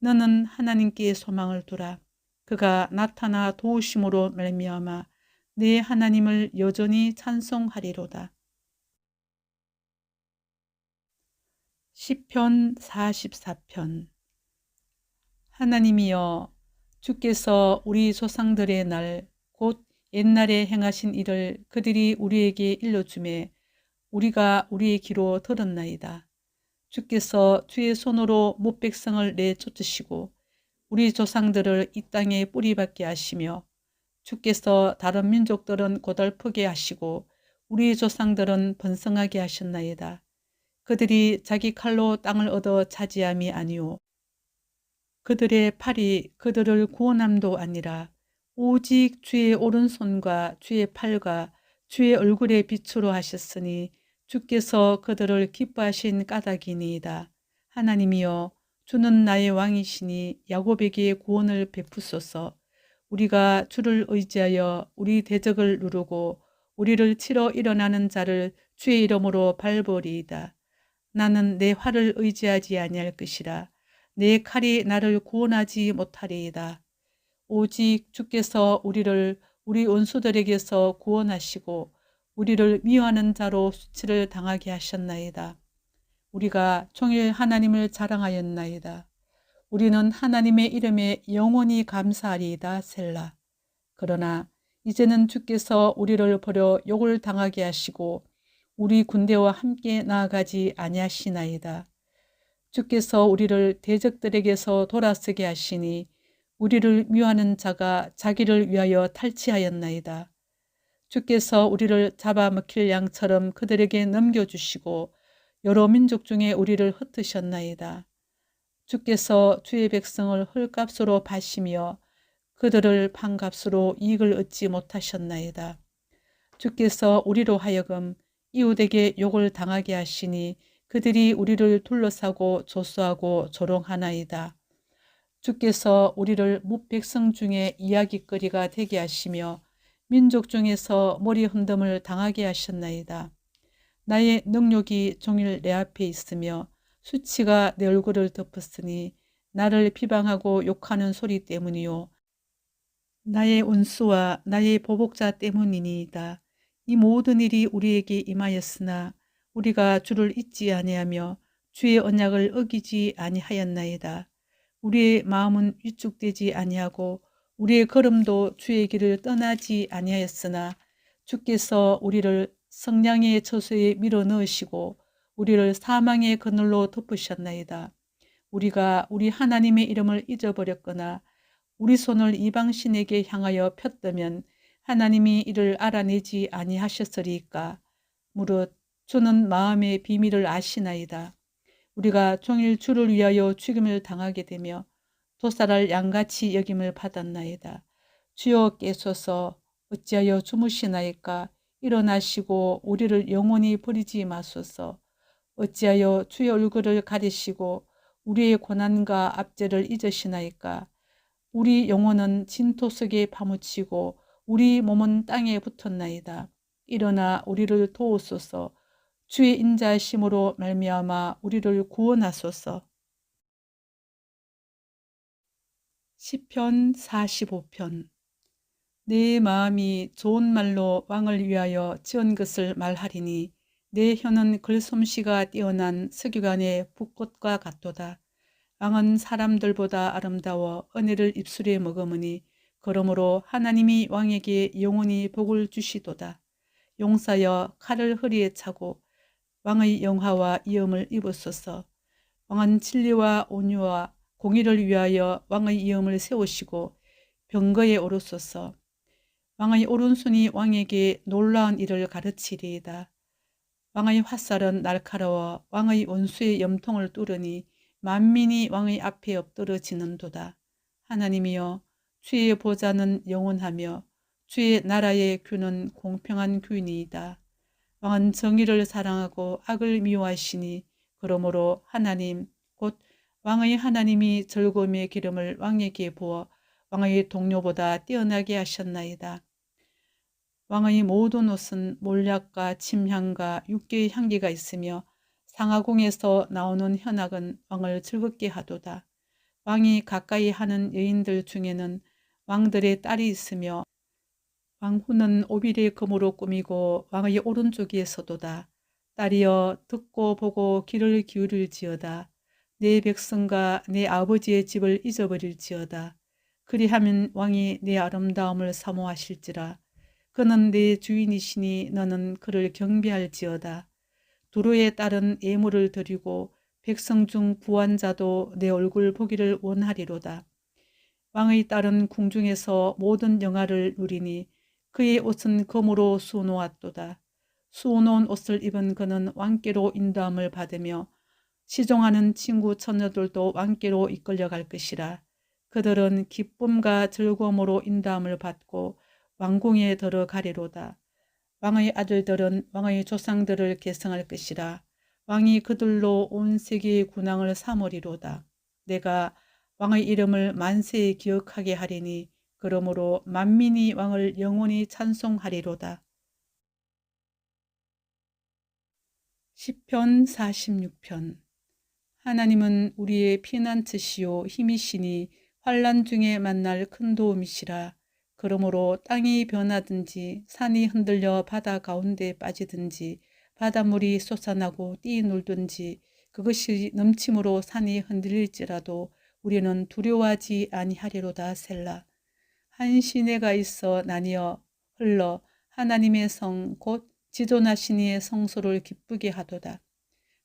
너는 하나님께 소망을 두라. 그가 나타나 도우심으로 말미암아 내 하나님을 여전히 찬송하리로다. 시편 44편. 하나님이여, 주께서 우리 조상들의 날 곧 옛날에 행하신 일을 그들이 우리에게 일러주매 우리가 우리의 귀로 들었나이다. 주께서 주의 손으로 뭇백성을 내쫓으시고 우리 조상들을 이 땅에 뿌리박게 하시며 주께서 다른 민족들은 고달프게 하시고 우리 조상들은 번성하게 하셨나이다. 그들이 자기 칼로 땅을 얻어 차지함이 아니오. 그들의 팔이 그들을 구원함도 아니라 오직 주의 오른손과 주의 팔과 주의 얼굴의 빛으로 하셨으니 주께서 그들을 기뻐하신 까닭이니이다. 하나님이여, 주는 나의 왕이시니 야곱에게 구원을 베푸소서. 우리가 주를 의지하여 우리 대적을 누르고 우리를 치러 일어나는 자를 주의 이름으로 밟으리이다. 나는 내 활을 의지하지 아니할 것이라. 내 칼이 나를 구원하지 못하리이다. 오직 주께서 우리를 우리 원수들에게서 구원하시고 우리를 미워하는 자로 수치를 당하게 하셨나이다. 우리가 종일 하나님을 자랑하였나이다. 우리는 하나님의 이름에 영원히 감사하리이다. 셀라. 그러나 이제는 주께서 우리를 버려 욕을 당하게 하시고 우리 군대와 함께 나아가지 아니하시나이다. 주께서 우리를 대적들에게서 돌아서게 하시니 우리를 미워하는 자가 자기를 위하여 탈취하였나이다. 주께서 우리를 잡아먹힐 양처럼 그들에게 넘겨주시고 여러 민족 중에 우리를 흩으셨나이다. 주께서 주의 백성을 헐값으로 파시며 그들을 판값으로 이익을 얻지 못하셨나이다. 주께서 우리로 하여금 이웃에게 욕을 당하게 하시니 그들이 우리를 둘러싸고 조소하고 조롱하나이다. 주께서 우리를 뭇백성 중에 이야깃거리가 되게 하시며 민족 중에서 머리 흔듦을 당하게 하셨나이다. 나의 능욕이 종일 내 앞에 있으며 수치가 내 얼굴을 덮었으니 나를 비방하고 욕하는 소리 때문이요 나의 원수와 나의 보복자 때문이니이다. 이 모든 일이 우리에게 임하였으나 우리가 주를 잊지 아니하며 주의 언약을 어기지 아니하였나이다. 우리의 마음은 위축되지 아니하고 우리의 걸음도 주의 길을 떠나지 아니하였으나 주께서 우리를 성량의 처소에 밀어 넣으시고 우리를 사망의 그늘로 덮으셨나이다. 우리가 우리 하나님의 이름을 잊어버렸거나 우리 손을 이방신에게 향하여 폈다면 하나님이 이를 알아내지 아니하셨으리까. 무릇 주는 마음의 비밀을 아시나이다. 우리가 종일 주를 위하여 죽임을 당하게 되며 도살할 양같이 여김을 받았나이다. 주여 깨소서. 어찌하여 주무시나이까. 일어나시고 우리를 영원히 버리지 마소서. 어찌하여 주의 얼굴을 가리시고 우리의 고난과 압제를 잊으시나이까. 우리 영혼은 진토 속에 파묻히고 우리 몸은 땅에 붙었나이다. 일어나 우리를 도우소서. 주의 인자하심으로 말미암아 우리를 구원하소서. 시편 45편. 내 마음이 좋은 말로 왕을 위하여 지은 것을 말하리니 내 혀는 글솜씨가 뛰어난 석유관의 붓꽃과 같도다. 왕은 사람들보다 아름다워 은혜를 입술에 머금으니 그러므로 하나님이 왕에게 영원히 복을 주시도다. 용사여, 칼을 허리에 차고 왕의 영화와 이음을 입으소서. 왕은 진리와 온유와 공의를 위하여 왕의 이음을 세우시고 병거에 오르소서. 왕의 오른손이 왕에게 놀라운 일을 가르치리이다. 왕의 화살은 날카로워 왕의 원수의 염통을 뚫으니 만민이 왕의 앞에 엎드러지는도다. 하나님이여, 주의 보좌는 영원하며 주의 나라의 규는 공평한 규이니이다. 왕은 정의를 사랑하고 악을 미워하시니 그러므로 하나님 곧 왕의 하나님이 즐거움의 기름을 왕에게 부어 왕의 동료보다 뛰어나게 하셨나이다. 왕의 모든 옷은 몰약과 침향과 육개의 향기가 있으며 상하궁에서 나오는 현악은 왕을 즐겁게 하도다. 왕이 가까이 하는 여인들 중에는 왕들의 딸이 있으며 왕후는 오빌의 금으로 꾸미고 왕의 오른쪽에 서도다. 딸이여, 듣고 보고 귀를 기울일지어다. 내 백성과 내 아버지의 집을 잊어버릴지어다. 그리하면 왕이 내 아름다움을 사모하실지라. 그는 내 주인이시니 너는 그를 경배할지어다. 두루의 딸은 예물을 드리고 백성 중 부한 자도 내 얼굴 보기를 원하리로다. 왕의 딸은 궁중에서 모든 영화를 누리니 그의 옷은 검으로 수놓았도다. 수놓은 옷을 입은 그는 왕께로 인도함을 받으며 시종하는 친구 처녀들도 왕께로 이끌려갈 것이라. 그들은 기쁨과 즐거움으로 인도함을 받고 왕궁에 들어가리로다. 왕의 아들들은 왕의 조상들을 계승할 것이라. 왕이 그들로 온 세계의 군왕을 삼으리로다. 내가 왕의 이름을 만세에 기억하게 하리니 그러므로 만민이 왕을 영원히 찬송하리로다. 시편 46편. 하나님은 우리의 피난처시요 힘이시니 환난 중에 만날 큰 도움이시라. 그러므로 땅이 변하든지 산이 흔들려 바다 가운데 빠지든지 바닷물이 솟아나고 뛰놀든지 그것이 넘침으로 산이 흔들릴지라도 우리는 두려워하지 아니하리로다. 셀라. 한 시내가 있어 나뉘어 흘러 하나님의 성 곧 지존하신 이의 성소를 기쁘게 하도다.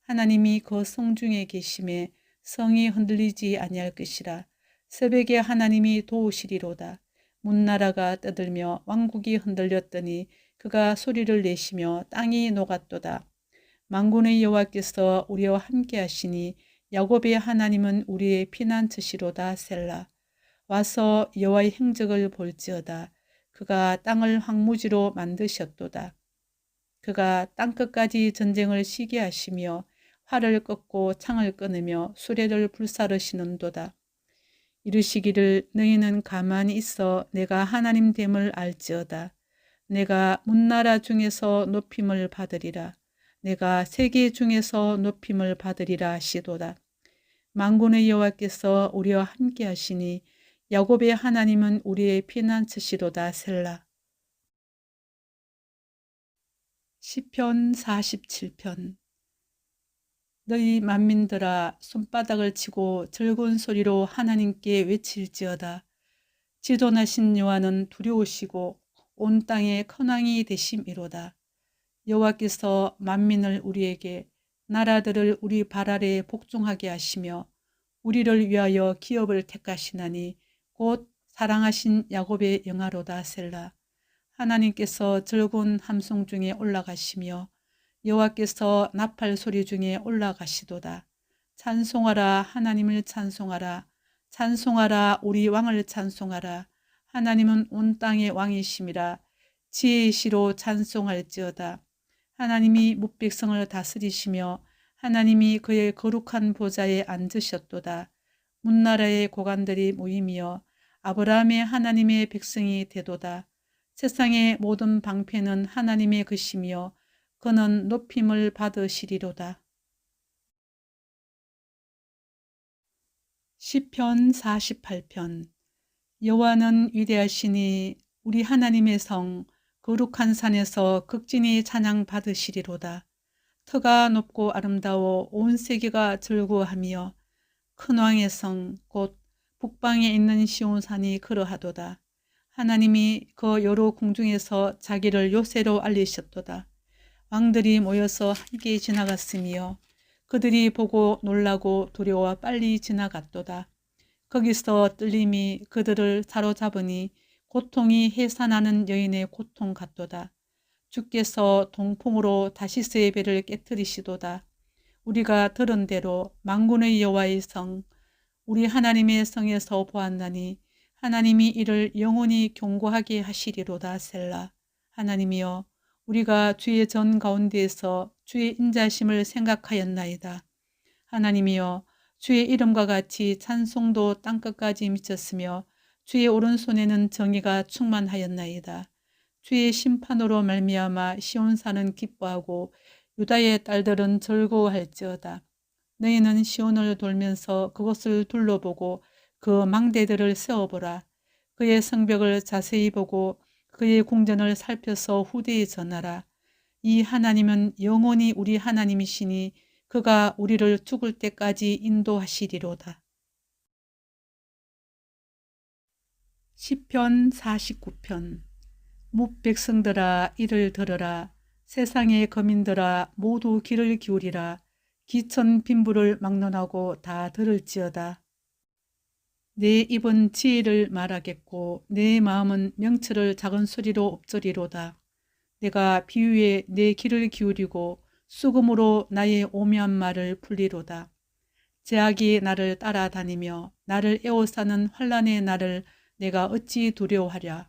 하나님이 그 성중에 계심에 성이 흔들리지 아니할 것이라. 새벽에 하나님이 도우시리로다. 문나라가 떠들며 왕국이 흔들렸더니 그가 소리를 내시며 땅이 녹았도다. 만군의 여호와께서 우리와 함께 하시니 야곱의 하나님은 우리의 피난처시로다. 셀라. 와서 여호와의 행적을 볼지어다. 그가 땅을 황무지로 만드셨도다. 그가 땅끝까지 전쟁을 시게 하시며 활을 꺾고 창을 끊으며 수레를 불사르시는도다. 이르시기를 너희는 가만히 있어 내가 하나님 됨을 알지어다. 내가 문나라 중에서 높임을 받으리라. 내가 세계 중에서 높임을 받으리라 하시도다. 만군의 여호와께서 우리와 함께 하시니 야곱의 하나님은 우리의 피난처시로다. 셀라. 시편 47편. 너희 만민들아 손바닥을 치고 즐거운 소리로 하나님께 외칠지어다. 지존하신 여호와는 두려우시고 온 땅의 큰왕이 되심이로다. 여호와께서 만민을 우리에게 나라들을 우리 발 아래에 복종하게 하시며 우리를 위하여 기업을 택하시나니 곧 사랑하신 야곱의 영화로다. 셀라. 하나님께서 즐거운 함성 중에 올라가시며 여호와께서 나팔 소리 중에 올라가시도다. 찬송하라. 하나님을 찬송하라. 찬송하라. 우리 왕을 찬송하라. 하나님은 온 땅의 왕이심이라. 지혜의 시로 찬송할지어다. 하나님이 뭇백성을 다스리시며 하나님이 그의 거룩한 보좌에 앉으셨도다. 문나라의 고관들이 모이며 아브라함의 하나님의 백성이 되도다. 세상의 모든 방패는 하나님의 것이며 그는 높임을 받으시리로다. 시편 48편. 여호와는 위대하시니 우리 하나님의 성 거룩한 산에서 극진히 찬양 받으시리로다. 터가 높고 아름다워 온 세계가 즐거워하며 큰 왕의 성 곧 북방에 있는 시온산이 그러하도다. 하나님이 그 여러 궁중에서 자기를 요새로 알리셨도다. 왕들이 모여서 함께 지나갔으며 그들이 보고 놀라고 두려워 빨리 지나갔도다. 거기서 떨림이 그들을 사로잡으니 고통이 해산하는 여인의 고통 같도다. 주께서 동풍으로 다시스의 배를 깨뜨리시도다. 우리가 들은 대로 만군의 여호와의 성 우리 하나님의 성에서 보았나니 하나님이 이를 영원히 견고하게 하시리로다. 셀라. 하나님이여 우리가 주의 전 가운데에서 주의 인자심을 생각하였나이다. 하나님이여 주의 이름과 같이 찬송도 땅끝까지 미쳤으며 주의 오른손에는 정의가 충만하였나이다. 주의 심판으로 말미암아 시온산은 기뻐하고 유다의 딸들은 즐거워할지어다. 너희는 시온을 돌면서 그것을 둘러보고 그 망대들을 세워보라. 그의 성벽을 자세히 보고 그의 궁전을 살펴서 후대에 전하라. 이 하나님은 영원히 우리 하나님이시니 그가 우리를 죽을 때까지 인도하시리로다. 시편 49편. 뭇백성들아 이를 들으라. 세상의 거민들아 모두 귀를 기울이라. 기천 빈부를 막론하고 다 들을지어다. 내 입은 지혜를 말하겠고 내 마음은 명철을 작은 소리로 엎드리로다. 내가 비유에 내 귀를 기울이고 수금으로 나의 오묘한 말을 풀리로다. 제약이 나를 따라다니며 나를 에워싸는 환난의 날을 내가 어찌 두려워하랴.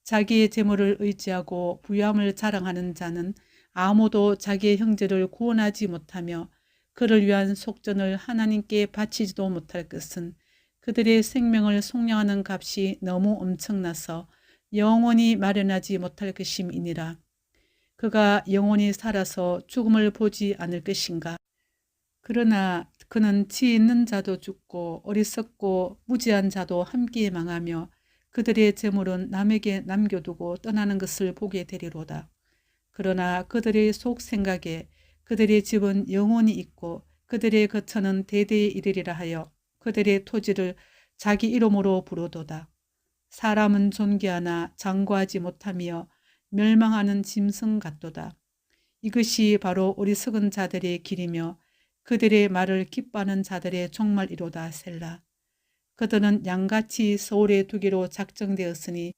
자기의 재물을 의지하고 부유함을 자랑하는 자는 아무도 자기의 형제를 구원하지 못하며 그를 위한 속전을 하나님께 바치지도 못할 것은 그들의 생명을 속량하는 값이 너무 엄청나서 영원히 마련하지 못할 것임이니라. 그가 영원히 살아서 죽음을 보지 않을 것인가. 그러나 그는 지 있는 자도 죽고 어리석고 무지한 자도 함께 망하며 그들의 재물은 남에게 남겨두고 떠나는 것을 보게 되리로다. 그러나 그들의 속 생각에 그들의 집은 영원히 있고 그들의 거처는 대대에 이르리라 하여 그들의 토지를 자기 이름으로 부르도다. 사람은 존귀하나 장구하지 못하며 멸망하는 짐승 같도다. 이것이 바로 어리석은 자들의 길이며 그들의 말을 기뻐하는 자들의 종말이로다. 셀라. 그들은 양같이 서울에 두기로 작정되었으니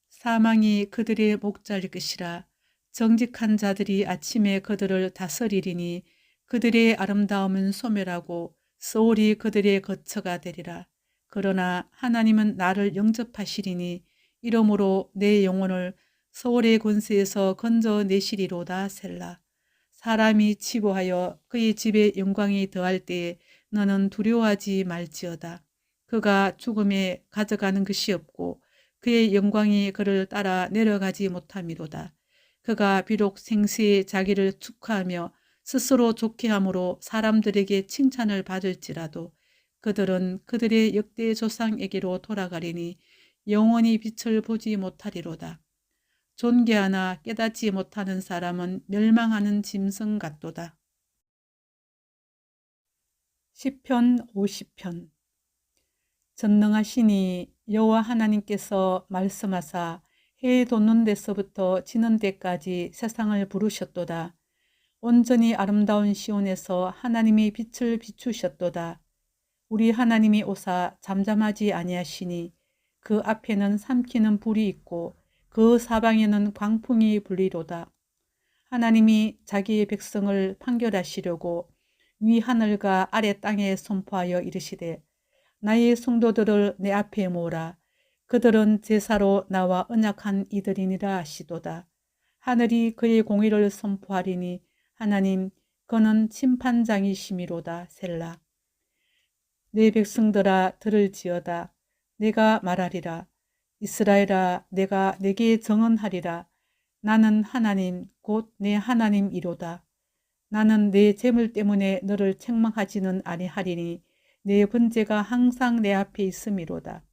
사망이 그들의 목자일 것이라. 정직한 자들이 아침에 그들을 다스리리니 그들의 아름다움은 소멸하고 서울이 그들의 거처가 되리라. 그러나 하나님은 나를 영접하시리니 이러므로 내 영혼을 서울의 권세에서 건져내시리로다. 셀라. 사람이 치부하여 그의 집에 영광이 더할 때에 너는 두려워하지 말지어다. 그가 죽음에 가져가는 것이 없고 그의 영광이 그를 따라 내려가지 못함이로다. 그가 비록 생시에 자기를 축하하며 스스로 좋게 함으로 사람들에게 칭찬을 받을지라도 그들은 그들의 역대 조상에게로 돌아가리니 영원히 빛을 보지 못하리로다. 존귀하나 깨닫지 못하는 사람은 멸망하는 짐승 같도다. 시편 50편. 전능하시니 여호와 하나님께서 말씀하사 해 돋는 데서부터 지는 데까지 세상을 부르셨도다. 온전히 아름다운 시온에서 하나님이 빛을 비추셨도다. 우리 하나님이 오사 잠잠하지 아니하시니 그 앞에는 삼키는 불이 있고 그 사방에는 광풍이 불리로다. 하나님이 자기의 백성을 판결하시려고 위 하늘과 아래 땅에 선포하여 이르시되 나의 성도들을 내 앞에 모으라. 그들은 제사로 나와 언약한 이들이니라 하시도다. 하늘이 그의 공의를 선포하리니 하나님 그는 심판장이시미로다. 셀라. 내 백성들아 들을지어다. 내가 말하리라. 이스라엘아 내가 내게 정언하리라. 나는 하나님 곧 내 하나님이로다. 나는 내 재물 때문에 너를 책망하지는 아니하리니 내 번제가 항상 내 앞에 있음이로다.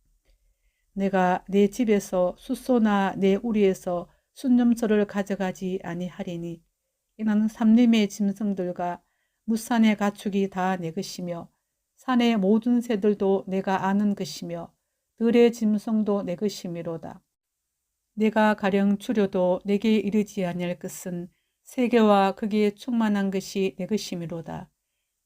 내가 내 집에서 숫소나 내 우리에서 순념소를 가져가지 아니하리니 이는 삼림의 짐승들과 무산의 가축이 다 내 것이며 산의 모든 새들도 내가 아는 것이며 들의 짐승도 내 것이미로다. 내가 가령 추려도 내게 이르지 아니할 것은 세계와 거기에 충만한 것이 내 것이미로다.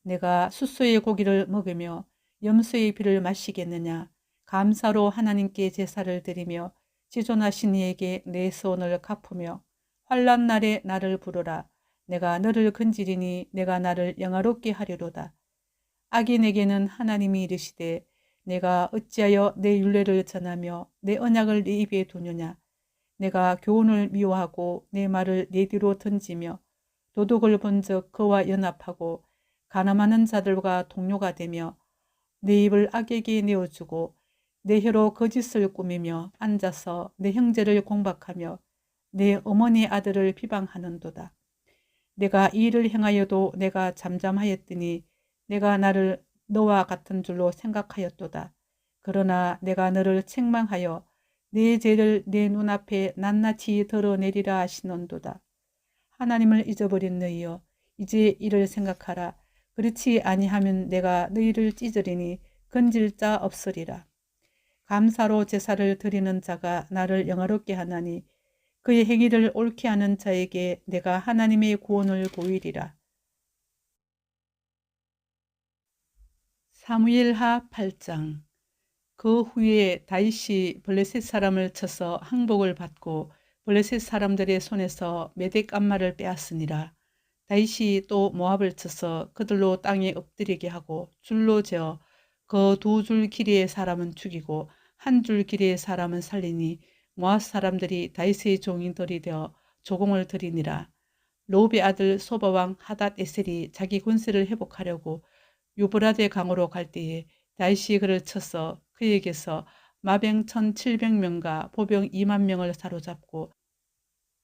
내가 숫소의 고기를 먹으며 염소의 피를 마시겠느냐. 감사로 하나님께 제사를 드리며 지존하신 이에게 내 소원을 갚으며 환난 날에 나를 부르라. 내가 너를 건지리니 내가 나를 영화롭게 하리로다. 악인에게는 하나님이 이르시되 내가 어찌하여 내 율례를 전하며 내 언약을 네 입에 두느냐. 내가 교훈을 미워하고 내 말을 네 뒤로 던지며 도둑을 본즉 그와 연합하고 가늠하는 자들과 동료가 되며 내 입을 악에게 내어주고 내 혀로 거짓을 꾸미며 앉아서 내 형제를 공박하며 내 어머니 아들을 비방하는도다. 내가 이 일을 행하여도 내가 잠잠하였더니 내가 나를 너와 같은 줄로 생각하였도다. 그러나 내가 너를 책망하여 내 죄를 내 눈앞에 낱낱이 드러내리라 하시는도다. 하나님을 잊어버린 너희여 이제 이를 생각하라. 그렇지 아니하면 내가 너희를 찢으리니 건질 자 없으리라. 감사로 제사를 드리는 자가 나를 영화롭게 하나니 그의 행위를 옳게 하는 자에게 내가 하나님의 구원을 보이리라. 사무엘하 8장. 그 후에 다윗이 블레셋 사람을 쳐서 항복을 받고 블레셋 사람들의 손에서 메덱 암마를 빼앗으니라. 다윗이 또 모압을 쳐서 그들로 땅에 엎드리게 하고 줄로 재어 그 두 줄 길이의 사람은 죽이고 한 줄 길이의 사람은 살리니 모압 사람들이 다윗의 종인들이 되어 조공을 드리니라. 로브의 아들 소바왕 하닷 에셀이 자기 군세를 회복하려고 유브라데 강으로 갈 때에 다윗이 그를 쳐서 그에게서 마병 1700명과 보병 2만 명을 사로잡고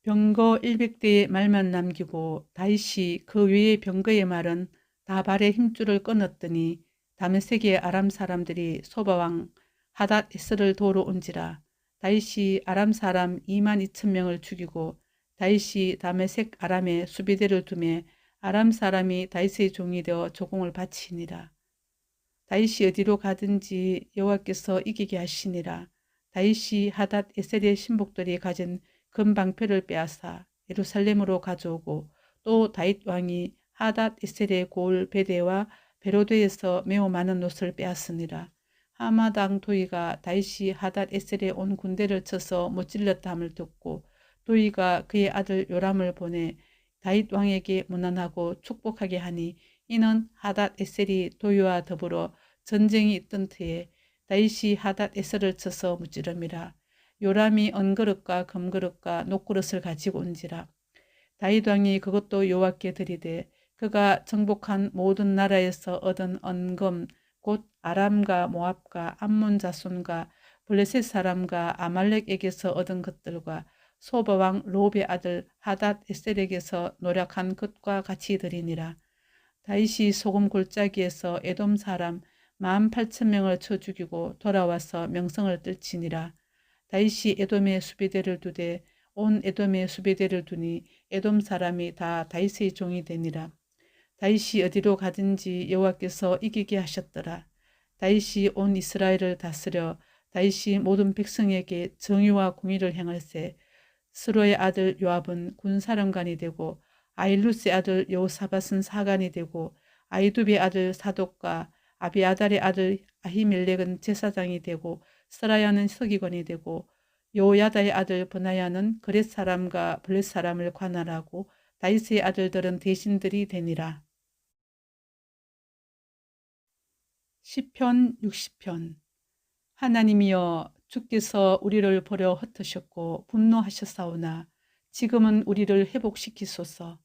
병거 100대의 말만 남기고 다윗이 그 외의 병거의 말은 다 발에 힘줄을 끊었더니 다메섹의 아람 사람들이 소바왕 하닷 에셀을 도로 온지라. 다윗이 아람 사람 2만 2천 명을 죽이고 다윗이 다메섹 아람에 수비대를 두매 아람 사람이 다윗의 종이 되어 조공을 바치니라. 다윗이 어디로 가든지 여호와께서 이기게 하시니라. 다윗이 하닷 에셀의 신복들이 가진 금방패를 빼앗아 예루살렘으로 가져오고 또 다윗 왕이 하닷 에셀의 고을 베데와 베로드에서 매우 많은 옷을 빼앗으니라. 하맛 왕 도이가 다윗이 하닷 에셀에 온 군대를 쳐서 무찔렀다함을 듣고 도이가 그의 아들 요람을 보내 다윗 왕에게 문안하고 축복하게 하니 이는 하닷 에셀이 도이와 더불어 전쟁이 있던 터에 다윗이 하닷 에셀을 쳐서 무찌름이라. 요람이 은그릇과 금그릇과 녹그릇을 가지고 온지라. 다윗 왕이 그것도 여호와께 드리되 그가 정복한 모든 나라에서 얻은 은금 곧 아람과 모압과 암몬 자손과 블레셋 사람과 아말렉에게서 얻은 것들과 소바왕 롭의 아들 하닷 에셀에게서 노력한 것과 같이 드리니라. 다윗이 소금 골짜기에서 에돔 사람 18,000명을 쳐 죽이고 돌아와서 명성을 떨치니라. 다윗이 에돔의 수비대를 두되 온 에돔의 수비대를 두니 에돔 사람이 다 다윗의 종이 되니라. 다윗이 어디로 가든지 여호와께서 이기게 하셨더라. 다윗이 온 이스라엘을 다스려 다윗이 모든 백성에게 정의와 공의를 행할세. 스로의 아들 요압은 군사령관이 되고 아일루스의 아들 여호사밧은 사관이 되고 아이두베의 아들 사독과 아비아달의 아들 아히멜렉은 제사장이 되고 스라야는 서기관이 되고 요야다의 아들 버나야는 그렛 사람과 블렛 사람을 관할하고 다윗의 아들들은 대신들이 되니라. 시편 60편. 하나님이여 주께서 우리를 버려 흩으셨고 분노하셨사오나 지금은 우리를 회복시키소서.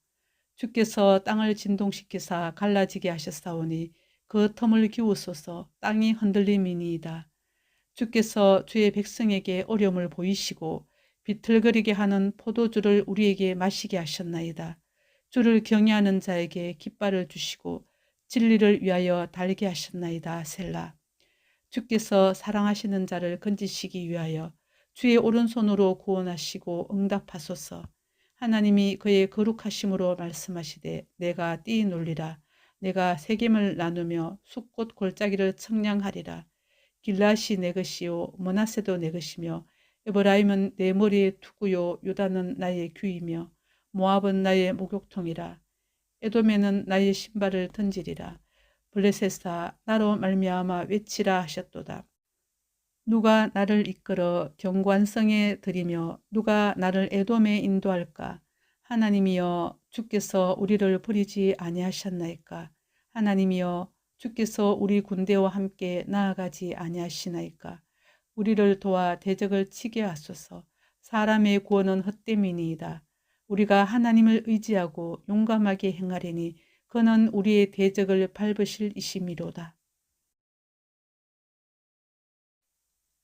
주께서 땅을 진동시키사 갈라지게 하셨사오니 그 텀을 기우소서. 땅이 흔들림이니이다. 주께서 주의 백성에게 어려움을 보이시고 비틀거리게 하는 포도주를 우리에게 마시게 하셨나이다. 주를 경외하는 자에게 깃발을 주시고 진리를 위하여 달게 하셨나이다. 셀라. 주께서 사랑하시는 자를 건지시기 위하여 주의 오른손으로 구원하시고 응답하소서. 하나님이 그의 거룩하심으로 말씀하시되 내가 뛰놀리라. 내가 세겜을 나누며 숲꽃 골짜기를 청량하리라. 길라시 내 것이요 머나세도 내 것이며 에브라임은 내 머리의 투구요 유다는 나의 귀이며 모압은 나의 목욕통이라. 에돔에는 나의 신발을 던지리라. 블레셋아 나로 말미암아 외치라 하셨도다. 누가 나를 이끌어 경관성에 들이며 누가 나를 에돔에 인도할까? 하나님이여 주께서 우리를 버리지 아니하셨나이까? 하나님이여 주께서 우리 군대와 함께 나아가지 아니하시나이까? 우리를 도와 대적을 치게 하소서. 사람의 구원은 헛됨이니이다. 우리가 하나님을 의지하고 용감하게 행하리니 그는 우리의 대적을 밟으실 이심이로다.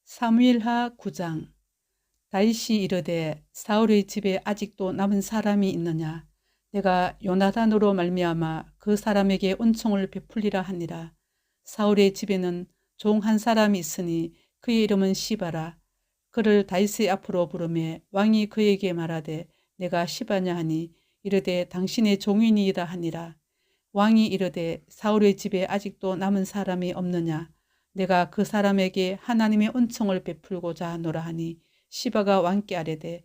사무엘하 9장. 다윗이 이르되 사울의 집에 아직도 남은 사람이 있느냐? 내가 요나단으로 말미암아 그 사람에게 은총을 베풀리라 하니라. 사울의 집에는 종 한 사람이 있으니 그의 이름은 시바라. 그를 다윗의 앞으로 부르매 왕이 그에게 말하되 내가 시바냐 하니 이르되 당신의 종이니이다 하니라. 왕이 이르되 사울의 집에 아직도 남은 사람이 없느냐? 내가 그 사람에게 하나님의 은총을 베풀고자 하노라 하니 시바가 왕께 아뢰되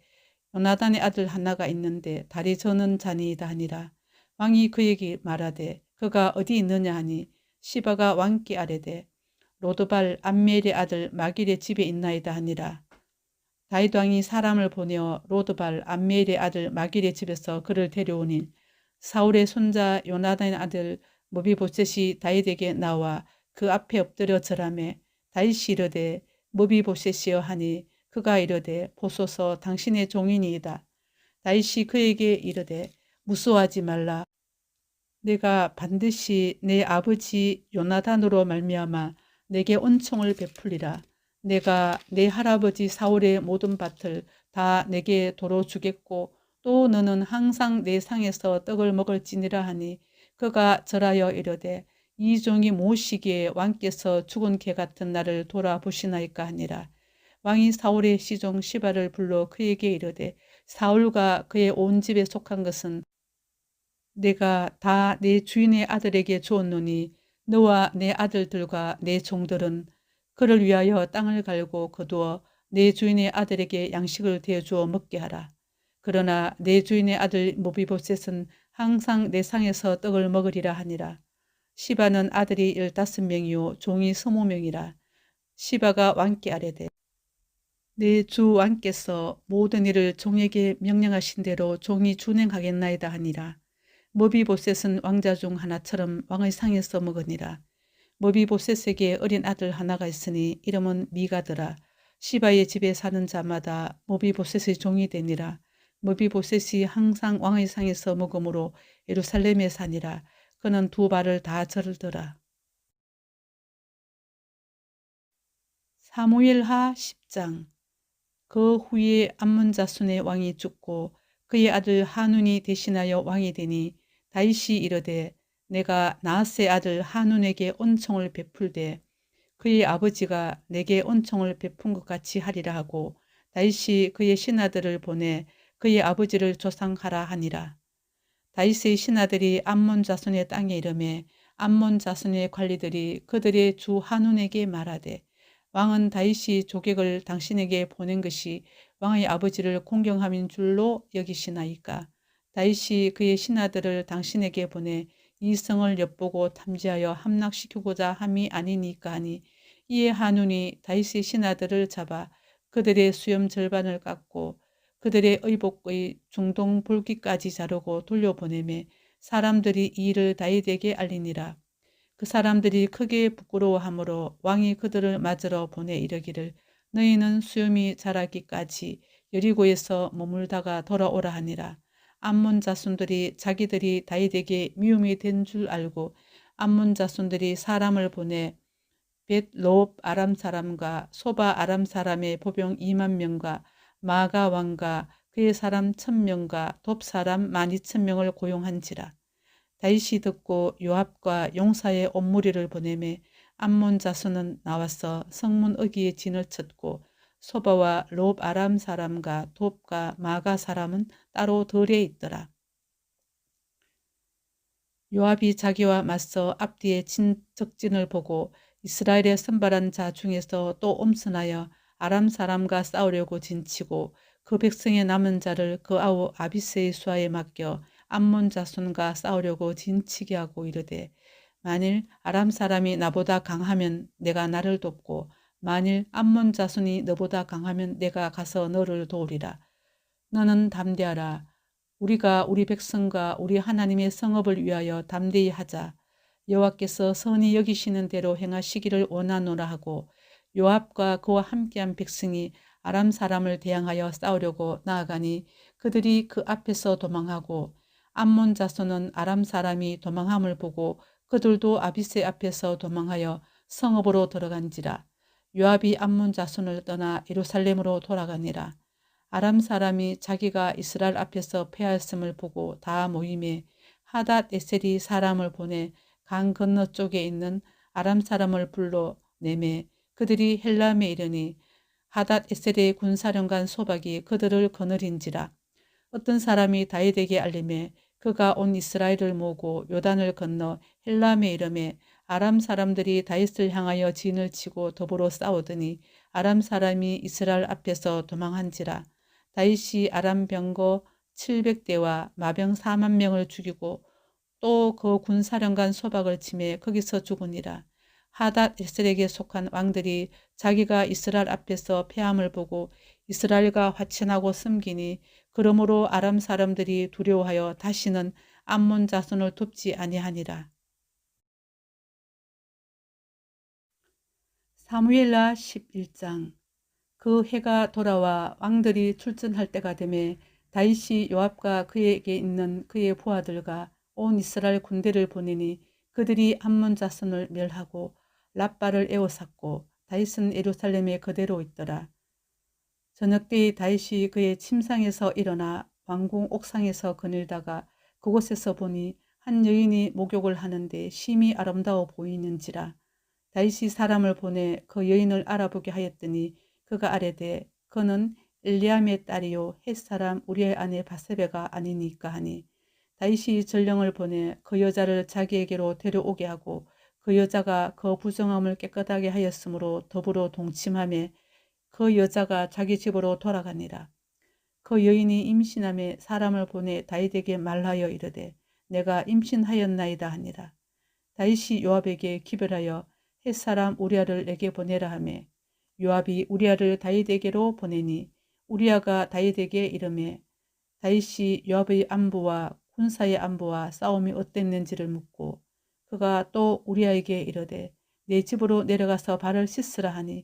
요나단의 아들 하나가 있는데 다리 저는 자니이다 하니라. 왕이 그에게 말하되 그가 어디 있느냐 하니 시바가 왕께 아뢰되 로드발 암멜의 아들 마길의 집에 있나이다 하니라. 다윗 왕이 사람을 보내어 로드발 암미엘의 아들 마길의 집에서 그를 데려오니 사울의 손자 요나단의 아들 무비보셋이 다윗에게 나와 그 앞에 엎드려 절하매 다윗이 이르되 무비보셋이여 하니 그가 이르되 보소서 당신의 종이니이다. 다윗이 그에게 이르되 무서워하지 말라. 내가 반드시 내 아버지 요나단으로 말미암아 내게恩총을 베풀리라. 내가 내 할아버지 사울의 모든 밭을 다 내게 도로 주겠고 또 너는 항상 내 상에서 떡을 먹을지니라 하니 그가 절하여 이르되 이 종이 무엇이기에 왕께서 죽은 개 같은 나를 돌아보시나이까 하니라. 왕이 사울의 시종 시바를 불러 그에게 이르되 사울과 그의 온 집에 속한 것은 내가 다 내 주인의 아들에게 주었노니 너와 내 아들들과 내 종들은 그를 위하여 땅을 갈고 거두어 내 주인의 아들에게 양식을 대주어 먹게 하라. 그러나 내 주인의 아들 모비보셋은 항상 내 상에서 떡을 먹으리라 하니라. 시바는 아들이 15명이요 종이 20명이라. 시바가 왕께 아뢰되 내 주 왕께서 모든 일을 종에게 명령하신 대로 종이 준행하겠나이다 하니라. 머비보셋은 왕자 중 하나처럼 왕의 상에서 먹으니라. 머비보셋에게 어린 아들 하나가 있으니 이름은 미가더라. 시바의 집에 사는 자마다 머비보셋의 종이 되니라. 머비보셋이 항상 왕의 상에서 먹으므로 예루살렘에 사니라. 그는 두 발을 다 절더라. 사무엘하 10장. 그 후에 암몬 자손의 왕이 죽고 그의 아들 하눈이 대신하여 왕이 되니 다윗이 이르되 내가 나하스의 아들 하눈에게恩총을 베풀되 그의 아버지가 내게恩총을 베푼 것 같이 하리라 하고 다윗이 그의 신하들을 보내 그의 아버지를 조상하라 하니라. 다윗의 신하들이 암몬 자손의 땅에 이르매 암몬 자손의 관리들이 그들의 주 하눈에게 말하되 왕은 다윗이 조객을 당신에게 보낸 것이 왕의 아버지를 공경함인 줄로 여기시나이까. 다윗이 그의 신하들을 당신에게 보내 이 성을 엿보고 탐지하여 함락시키고자 함이 아니니까 하니 이에 하눈이 다윗의 신하들을 잡아 그들의 수염 절반을 깎고 그들의 의복의 중동 볼기까지 자르고 돌려보내매 사람들이 이 일을 다윗에게 알리니라. 그 사람들이 크게 부끄러워하므로 왕이 그들을 맞으러 보내 이르기를 너희는 수염이 자라기까지 여리고에서 머물다가 돌아오라 하니라. 암몬 자손들이 자기들이 다윗에게 미움이 된 줄 알고 암몬 자손들이 사람을 보내 벳로업 아람 사람과 소바 아람 사람의 보병 2만 명과 마가 왕과 그의 사람 1000명과 돕 사람 12,000명을 고용한지라. 다윗이 듣고 요압과 용사의 온 무리를 보내매 암몬 자손은 나와서 성문 어귀에 진을 쳤고 소바와 롭 아람 사람과 돕과 마가 사람은 따로 덜에 있더라. 요압이 자기와 맞서 앞뒤에 친 적진을 보고 이스라엘의 선발한 자 중에서 또 엄선하여 아람 사람과 싸우려고 진치고 그 백성의 남은 자를 그 아우 아비스의 수하에 맡겨 암몬 자손과 싸우려고 진치게 하고 이르되 만일 아람 사람이 나보다 강하면 내가 나를 돕고 만일 암몬 자손이 너보다 강하면 내가 가서 너를 도우리라. 너는 담대하라. 우리가 우리 백성과 우리 하나님의 성읍을 위하여 담대히 하자. 여호와께서 선히 여기시는 대로 행하시기를 원하노라 하고 요압과 그와 함께한 백성이 아람 사람을 대항하여 싸우려고 나아가니 그들이 그 앞에서 도망하고 암몬 자손은 아람 사람이 도망함을 보고 그들도 아비새 앞에서 도망하여 성읍으로 들어간지라. 요압이 암몬 자손을 떠나 예루살렘으로 돌아가니라. 아람 사람이 자기가 이스라엘 앞에서 패하였음을 보고 다 모임에 하닷 에셀이 사람을 보내 강 건너쪽에 있는 아람 사람을 불러 내매 그들이 헬람에 이르니 하닷 에셀의 군사령관 소박이 그들을 거느린지라. 어떤 사람이 다윗에게 알림해 그가 온 이스라엘을 모으고 요단을 건너 헬람에 이르매 아람 사람들이 다윗을 향하여 진을 치고 더불어 싸우더니 아람 사람이 이스라엘 앞에서 도망한지라. 다윗이 아람 병거 700대와 마병 4만 명을 죽이고 또 그 군사령관 소박을 치매 거기서 죽으니라. 하닷 에셀에게 속한 왕들이 자기가 이스라엘 앞에서 패함을 보고 이스라엘과 화친하고 섬기니 그러므로 아람 사람들이 두려워하여 다시는 암몬 자손을 돕지 아니하니라. 사무엘하 11장. 그 해가 돌아와 왕들이 출전할 때가 되매 다윗이 요압과 그에게 있는 그의 부하들과 온 이스라엘 군대를 보내니 그들이 암몬 자손을 멸하고 랍바를 에워쌌고 다윗은 예루살렘에 그대로 있더라. 저녁때에 다윗이 그의 침상에서 일어나 왕궁 옥상에서 거닐다가 그곳에서 보니 한 여인이 목욕을 하는데 심히 아름다워 보이는지라. 다윗이 사람을 보내 그 여인을 알아보게 하였더니 그가 아뢰되 그는 엘리암의 딸이요 햇사람 우리의 아내 바세베가 아니니까 하니 다윗이 전령을 보내 그 여자를 자기에게로 데려오게 하고 그 여자가 그 부정함을 깨끗하게 하였으므로 더불어 동침하며 그 여자가 자기 집으로 돌아가니라. 그 여인이 임신함에 사람을 보내 다윗에게 말하여 이르되 내가 임신하였나이다 하니라. 다윗이 요압에게 기별하여 햇사람 우리아를 내게 보내라 하매 요압이 우리아를 다윗에게로 보내니 우리아가 다윗에게 이르매 다윗이 요압의 안부와 군사의 안부와 싸움이 어땠는지를 묻고 그가 또 우리아에게 이르되 내 집으로 내려가서 발을 씻으라 하니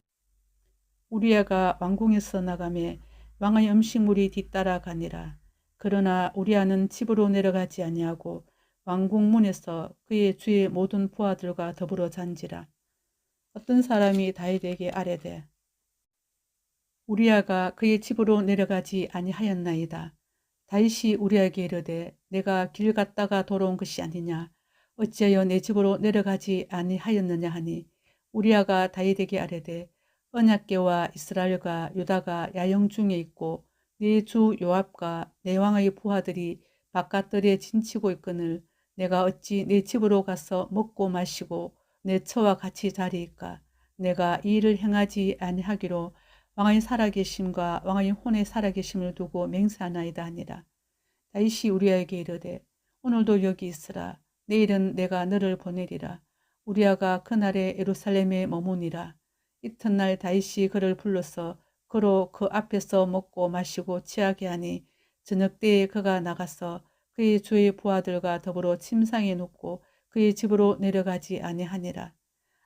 우리아가 왕궁에서 나가매 왕의 음식물이 뒤따라 가니라. 그러나 우리아는 집으로 내려가지 아니하고 왕궁 문에서 그의 주의 모든 부하들과 더불어 잔지라. 어떤 사람이 다윗에게 아뢰되 우리아가 그의 집으로 내려가지 아니하였나이다. 다윗이 우리아에게 이르되 내가 길 갔다가 돌아온 것이 아니냐. 어찌하여 내 집으로 내려가지 아니하였느냐 하니 우리아가 다윗에게 아뢰되 언약궤와 이스라엘과 유다가 야영 중에 있고 네 주 요압과 내 왕의 부하들이 바깥들에 진치고 있거늘 내가 어찌 내 집으로 가서 먹고 마시고 내 처와 같이 자리이까. 내가 이 일을 행하지 아니하기로 왕의 살아계심과 왕의 혼의 살아계심을 두고 맹세하나이다 하니라. 다윗이 우리아에게 이르되 오늘도 여기 있으라. 내일은 내가 너를 보내리라. 우리아가 그날에 예루살렘에 머무니라. 이튿날 다윗이 그를 불러서 그로 그 앞에서 먹고 마시고 취하게 하니 저녁때에 그가 나가서 그의 주의 부하들과 더불어 침상에 눕고 그의 집으로 내려가지 아니하니라.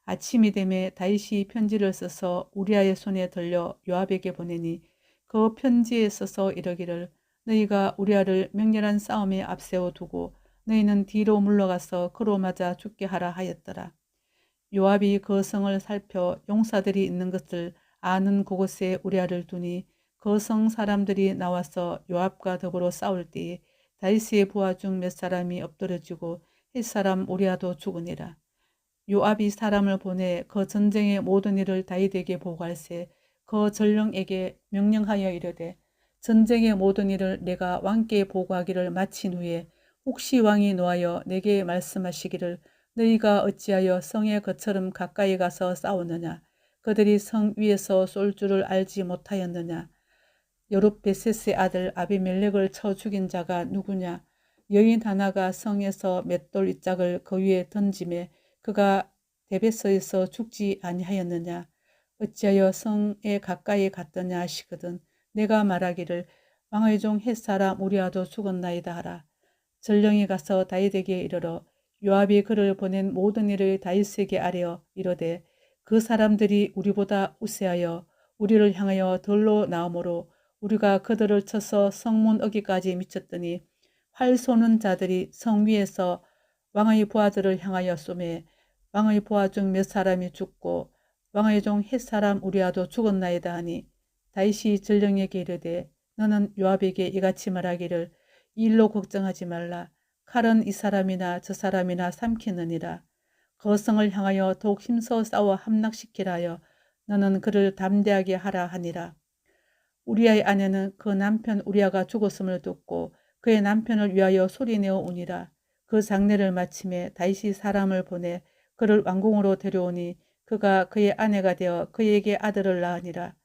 아침이 되매 다윗이 편지를 써서 우리아의 손에 들려 요압에게 보내니 그 편지에 써서 이르기를 너희가 우리아를 맹렬한 싸움에 앞세워 두고 너희는 뒤로 물러가서 그로 맞아 죽게 하라 하였더라. 요압이 그 성을 살펴 용사들이 있는 것을 아는 그곳에 우리아를 두니 그 성 사람들이 나와서 요압과 더불어 싸울 때에 다윗의 부하 중 몇 사람이 엎드러지고 햇사람 우리아도 죽으니라. 요압이 사람을 보내 그 전쟁의 모든 일을 다윗에게 보고할세 그 전령에게 명령하여 이르되 전쟁의 모든 일을 내가 왕께 보고하기를 마친 후에 혹시 왕이 노하여 내게 말씀하시기를 너희가 어찌하여 성에 그처럼 가까이 가서 싸우느냐. 그들이 성 위에서 쏠 줄을 알지 못하였느냐. 여룹베셋의 아들 아비멜렉을 쳐 죽인 자가 누구냐. 여인 하나가 성에서 맷돌 이짝을 그 위에 던짐에 그가 데베서에서 죽지 아니하였느냐. 어찌하여 성에 가까이 갔더냐 하시거든 내가 말하기를 왕의 종 햇사람 우리아도 죽었나이다 하라. 전령이 가서 다윗에게 이르러 요압이 그를 보낸 모든 일을 다윗에게 아뢰어 이르되 그 사람들이 우리보다 우세하여 우리를 향하여 덜로 나오므로 우리가 그들을 쳐서 성문 어기까지 미쳤더니 활 쏘는 자들이 성 위에서 왕의 부하들을 향하여 쏘매 왕의 부하 중 몇 사람이 죽고 왕의 종 햇사람 우리아도 죽었나이다 하니 다윗이 전령에게 이르되 너는 요압에게 이같이 말하기를 이 일로 걱정하지 말라. 칼은 이 사람이나 저 사람이나 삼키느니라. 그 성을 향하여 더욱 힘써 싸워 함락시키라 하여 너는 그를 담대하게 하라 하니라. 우리아의 아내는 그 남편 우리아가 죽었음을 듣고 그의 남편을 위하여 소리내어 우니라. 그 장례를 마침에 다윗이 사람을 보내 그를 왕궁으로 데려오니 그가 그의 아내가 되어 그에게 아들을 낳으니라.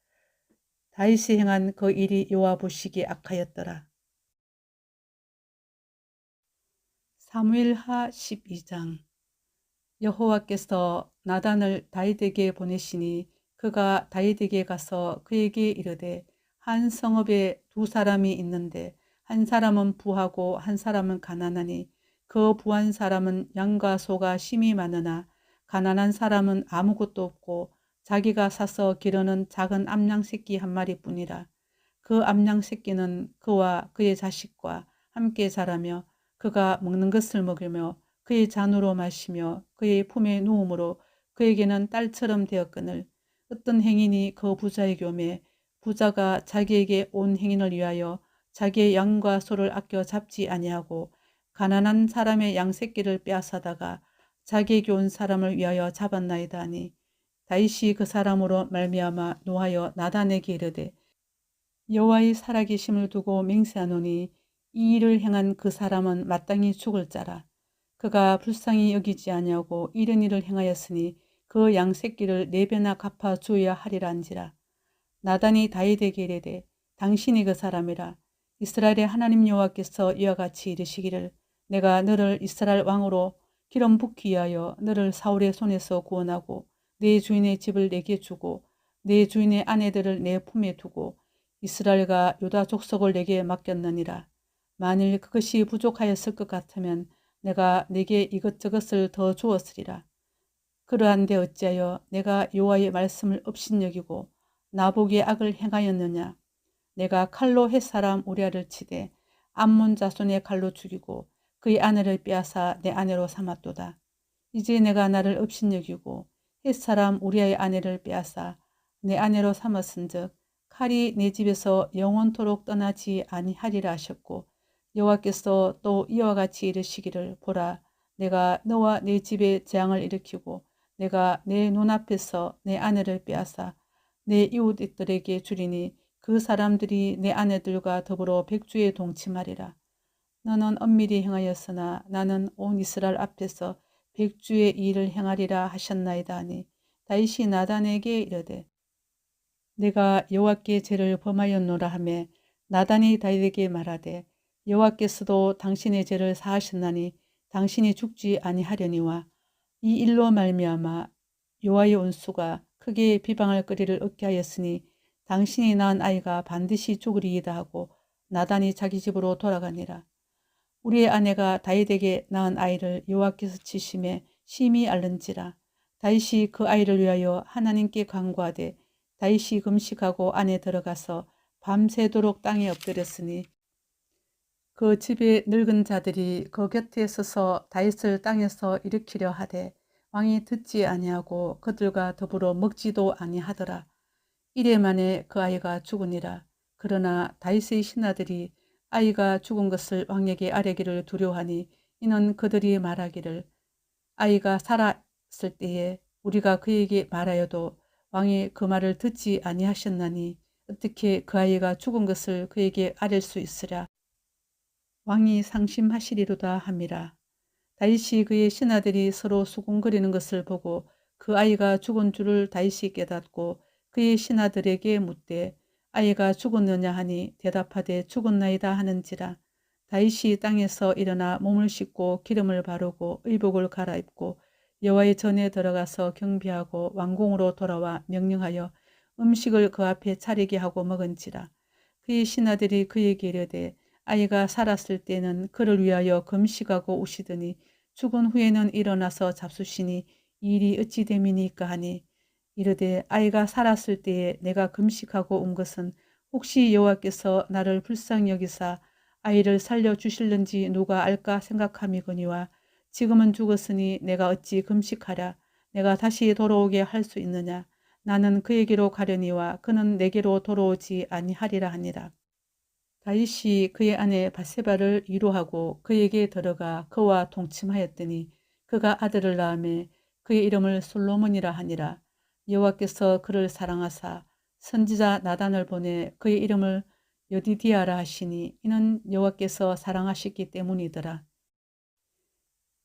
다윗이 행한 그 일이 여호와 보시기에 악하였더라. 사무엘하 12장. 여호와께서 나단을 다윗에게 보내시니 그가 다윗에게 가서 그에게 이르되 한 성읍에 두 사람이 있는데 한 사람은 부하고 한 사람은 가난하니 그 부한 사람은 양과 소가 심이 많으나 가난한 사람은 아무것도 없고 자기가 사서 기르는 작은 암양 새끼 한 마리뿐이라. 그 암양 새끼는 그와 그의 자식과 함께 자라며 그가 먹는 것을 먹으며 그의 잔으로 마시며 그의 품에 누움으로 그에게는 딸처럼 되었거늘 어떤 행인이 그 부자에게 오매 부자가 자기에게 온 행인을 위하여 자기의 양과 소를 아껴 잡지 아니하고 가난한 사람의 양 새끼를 빼앗아다가 자기에게 온 사람을 위하여 잡았나이다 하니 다윗이 그 사람으로 말미암아 노하여 나단에게 이르되 여호와의 살아계심을 두고 맹세하노니 이 일을 행한 그 사람은 마땅히 죽을 자라. 그가 불쌍히 여기지 아니하고 이런 일을 행하였으니 그 양 새끼를 4배나 갚아 주어야 하리라 한지라. 나단이 다윗에게 이르되 당신이 그 사람이라. 이스라엘의 하나님 여호와께서 이와 같이 이르시기를 내가 너를 이스라엘 왕으로 기름 붓기 위하여 너를 사울의 손에서 구원하고 내 주인의 집을 내게 주고 내 주인의 아내들을 내 품에 두고 이스라엘과 유다 족속을 내게 맡겼느니라. 만일 그것이 부족하였을 것 같으면 내가 내게 이것저것을 더 주었으리라. 그러한데 어찌하여 내가 여호와의 말씀을 업신여기고 나보기에 악을 행하였느냐. 내가 칼로 햇사람 우리아를 치되 암몬 자손의 칼로 죽이고 그의 아내를 빼앗아 내 아내로 삼았도다. 이제 내가 나를 업신여기고 햇사람 우리아의 아내를 빼앗아 내 아내로 삼았은즉 칼이 내 집에서 영원토록 떠나지 아니하리라 하셨고 여호와께서 또 이와 같이 이르시기를 보라 내가 너와 내 집에 재앙을 일으키고 내가 내 눈앞에서 내 아내를 빼앗아 내 이웃들에게 주리니 그 사람들이 내 아내들과 더불어 백주에 동침하리라. 너는 엄밀히 행하였으나 나는 온 이스라엘 앞에서 백주의 일을 행하리라 하셨나이다 하니 다윗이 나단에게 이르되 내가 여호와께 죄를 범하였노라 하매 나단이 다윗에게 말하되 여호와께서도 당신의 죄를 사하셨나니 당신이 죽지 아니하려니와 이 일로 말미암아 여호와의 온수가 크게 비방할 거리를 얻게 하였으니 당신이 낳은 아이가 반드시 죽으리이다 하고 나단이 자기 집으로 돌아가니라. 우리의 아내가 다윗에게 낳은 아이를 여호와께서 치심에 심히 앓는지라. 다윗이 그 아이를 위하여 하나님께 간구하되 다윗이 금식하고 안에 들어가서 밤새도록 땅에 엎드렸으니 그 집의 늙은 자들이 그 곁에 서서 다윗을 땅에서 일으키려 하되 왕이 듣지 아니하고 그들과 더불어 먹지도 아니하더라. 이래 만에 그 아이가 죽으니라. 그러나 다윗의 신하들이 아이가 죽은 것을 왕에게 아뢰기를 두려워하니 이는 그들이 말하기를 아이가 살았을 때에 우리가 그에게 말하여도 왕이 그 말을 듣지 아니하셨나니 어떻게 그 아이가 죽은 것을 그에게 아뢰 수 있으랴. 왕이 상심하시리로다 함이라. 다윗이 그의 신하들이 서로 수군거리는 것을 보고 그 아이가 죽은 줄을 다윗이 깨닫고 그의 신하들에게 묻되 아이가 죽었느냐 하니 대답하되 죽었나이다 하는지라. 다윗이 땅에서 일어나 몸을 씻고 기름을 바르고 의복을 갈아입고 여호와의 전에 들어가서 경배하고 왕궁으로 돌아와 명령하여 음식을 그 앞에 차리게 하고 먹은지라. 그의 신하들이 그에게 이르되 아이가 살았을 때는 그를 위하여 금식하고 우시더니 죽은 후에는 일어나서 잡수시니 이 일이 어찌 됨이니까 하니 이르되 아이가 살았을 때에 내가 금식하고 온 것은 혹시 여호와께서 나를 불쌍히 여기사 아이를 살려주실는지 누가 알까 생각함이거니와 지금은 죽었으니 내가 어찌 금식하랴. 내가 다시 돌아오게 할 수 있느냐. 나는 그에게로 가려니와 그는 내게로 돌아오지 아니하리라 하니라. 다윗이 그의 아내 바세바를 위로하고 그에게 들어가 그와 동침하였더니 그가 아들을 낳으매 그의 이름을 솔로몬이라 하니라. 여호와께서 그를 사랑하사 선지자 나단을 보내 그의 이름을 여디디아라 하시니 이는 여호와께서 사랑하셨기 때문이더라.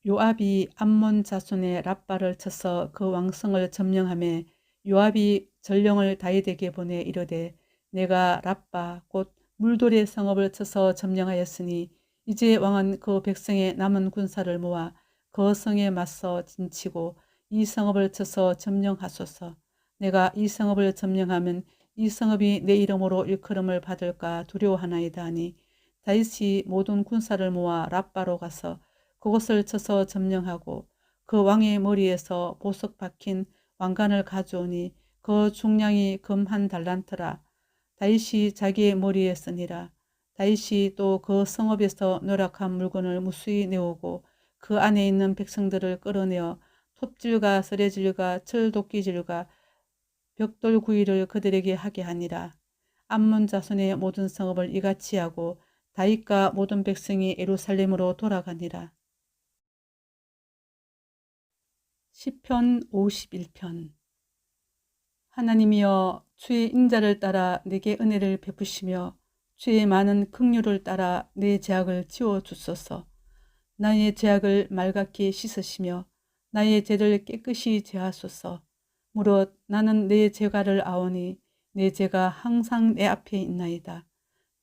요압이 암몬 자손의 랍바를 쳐서 그 왕성을 점령하매 요압이 전령을 다윗에게 보내 이르되 내가 랍바 곧 물돌의 성읍을 쳐서 점령하였으니 이제 왕은 그 백성의 남은 군사를 모아 그 성에 맞서 진치고 이 성읍을 쳐서 점령하소서. 내가 이 성읍을 점령하면 이 성읍이 내 이름으로 일컬음을 받을까 두려워하나이다 하니 다윗이 모든 군사를 모아 랍바로 가서 그곳을 쳐서 점령하고 그 왕의 머리에서 보석 박힌 왕관을 가져오니 그 중량이 금 한 달란트라. 다윗이 자기의 머리에 쓰니라. 다윗이 또 그 성읍에서 노력한 물건을 무수히 내오고 그 안에 있는 백성들을 끌어내어 톱질과 쓰레질과 철도끼질과 벽돌구이를 그들에게 하게 하니라. 암몬 자손의 모든 성읍을 이같이 하고 다윗과 모든 백성이 예루살렘으로 돌아가니라. 시편 51편. 하나님이여, 주의 인자를 따라 내게 은혜를 베푸시며 주의 많은 긍휼을 따라 내 죄악을 지워 주소서. 나의 죄악을 맑게 씻으시며 나의 죄를 깨끗이 제하소서. 무릇 나는 내 죄가를 아오니 내 죄가 항상 내 앞에 있나이다.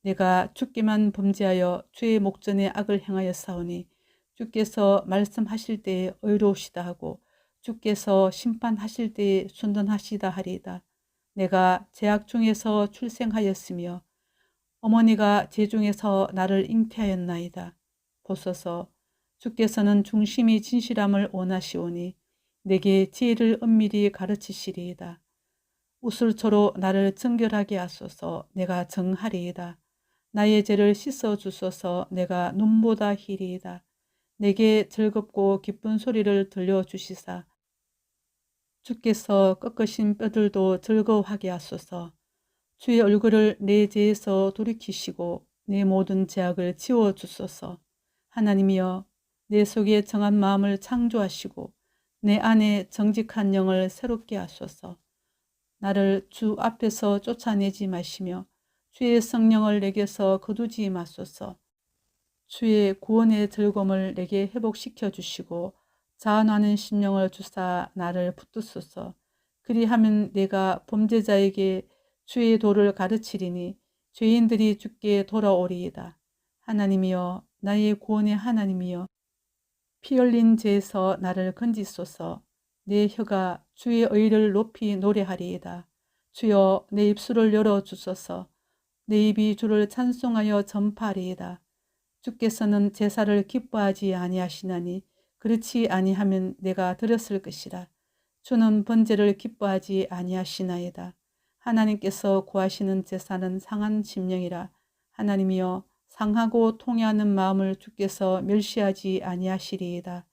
내가 주께만 범죄하여 주의 목전에 악을 행하였사오니 주께서 말씀하실 때에 의로우시다 하고 주께서 심판하실 때에 순전하시다 하리이다. 내가 죄악 중에서 출생하였으며 어머니가 죄 중에서 나를 잉태하였나이다. 보소서, 주께서는 중심이 진실함을 원하시오니 내게 지혜를 은밀히 가르치시리이다. 우슬초로 나를 정결하게 하소서. 내가 정하리이다. 나의 죄를 씻어 주소서. 내가 눈보다 희리이다. 내게 즐겁고 기쁜 소리를 들려주시사 주께서 꺾으신 뼈들도 즐거워하게 하소서. 주의 얼굴을 내 죄에서 돌이키시고 내 모든 죄악을 지워 주소서. 하나님이여, 내 속에 정한 마음을 창조하시고 내 안에 정직한 영을 새롭게 하소서. 나를 주 앞에서 쫓아내지 마시며 주의 성령을 내게서 거두지 마소서. 주의 구원의 즐거움을 내게 회복시켜 주시고 자원하는 심령을 주사 나를 붙드소서. 그리하면 내가 범죄자에게 주의 도를 가르치리니 죄인들이 주께 돌아오리이다. 하나님이여, 나의 구원의 하나님이여, 피 흘린 죄에서 나를 건지소서. 내 혀가 주의 의를 높이 노래하리이다. 주여, 내 입술을 열어주소서. 내 입이 주를 찬송하여 전파하리이다. 주께서는 제사를 기뻐하지 아니하시나니 그렇지 아니하면 내가 드렸을 것이라. 주는 번제를 기뻐하지 아니하시나이다. 하나님께서 구하시는 제사는 상한 심령이라. 하나님이여, 상하고 통회하는 마음을 주께서 멸시하지 아니하시리이다.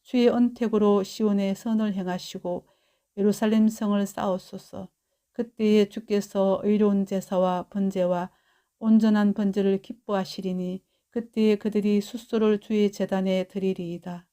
주의 언택으로 시온에 선을 행하시고 예루살렘 성을 쌓으소서. 그때에 주께서 의로운 제사와 번제와 온전한 번제를 기뻐하시리니 그때에 그들이 숫소를 주의 제단에 드리리이다.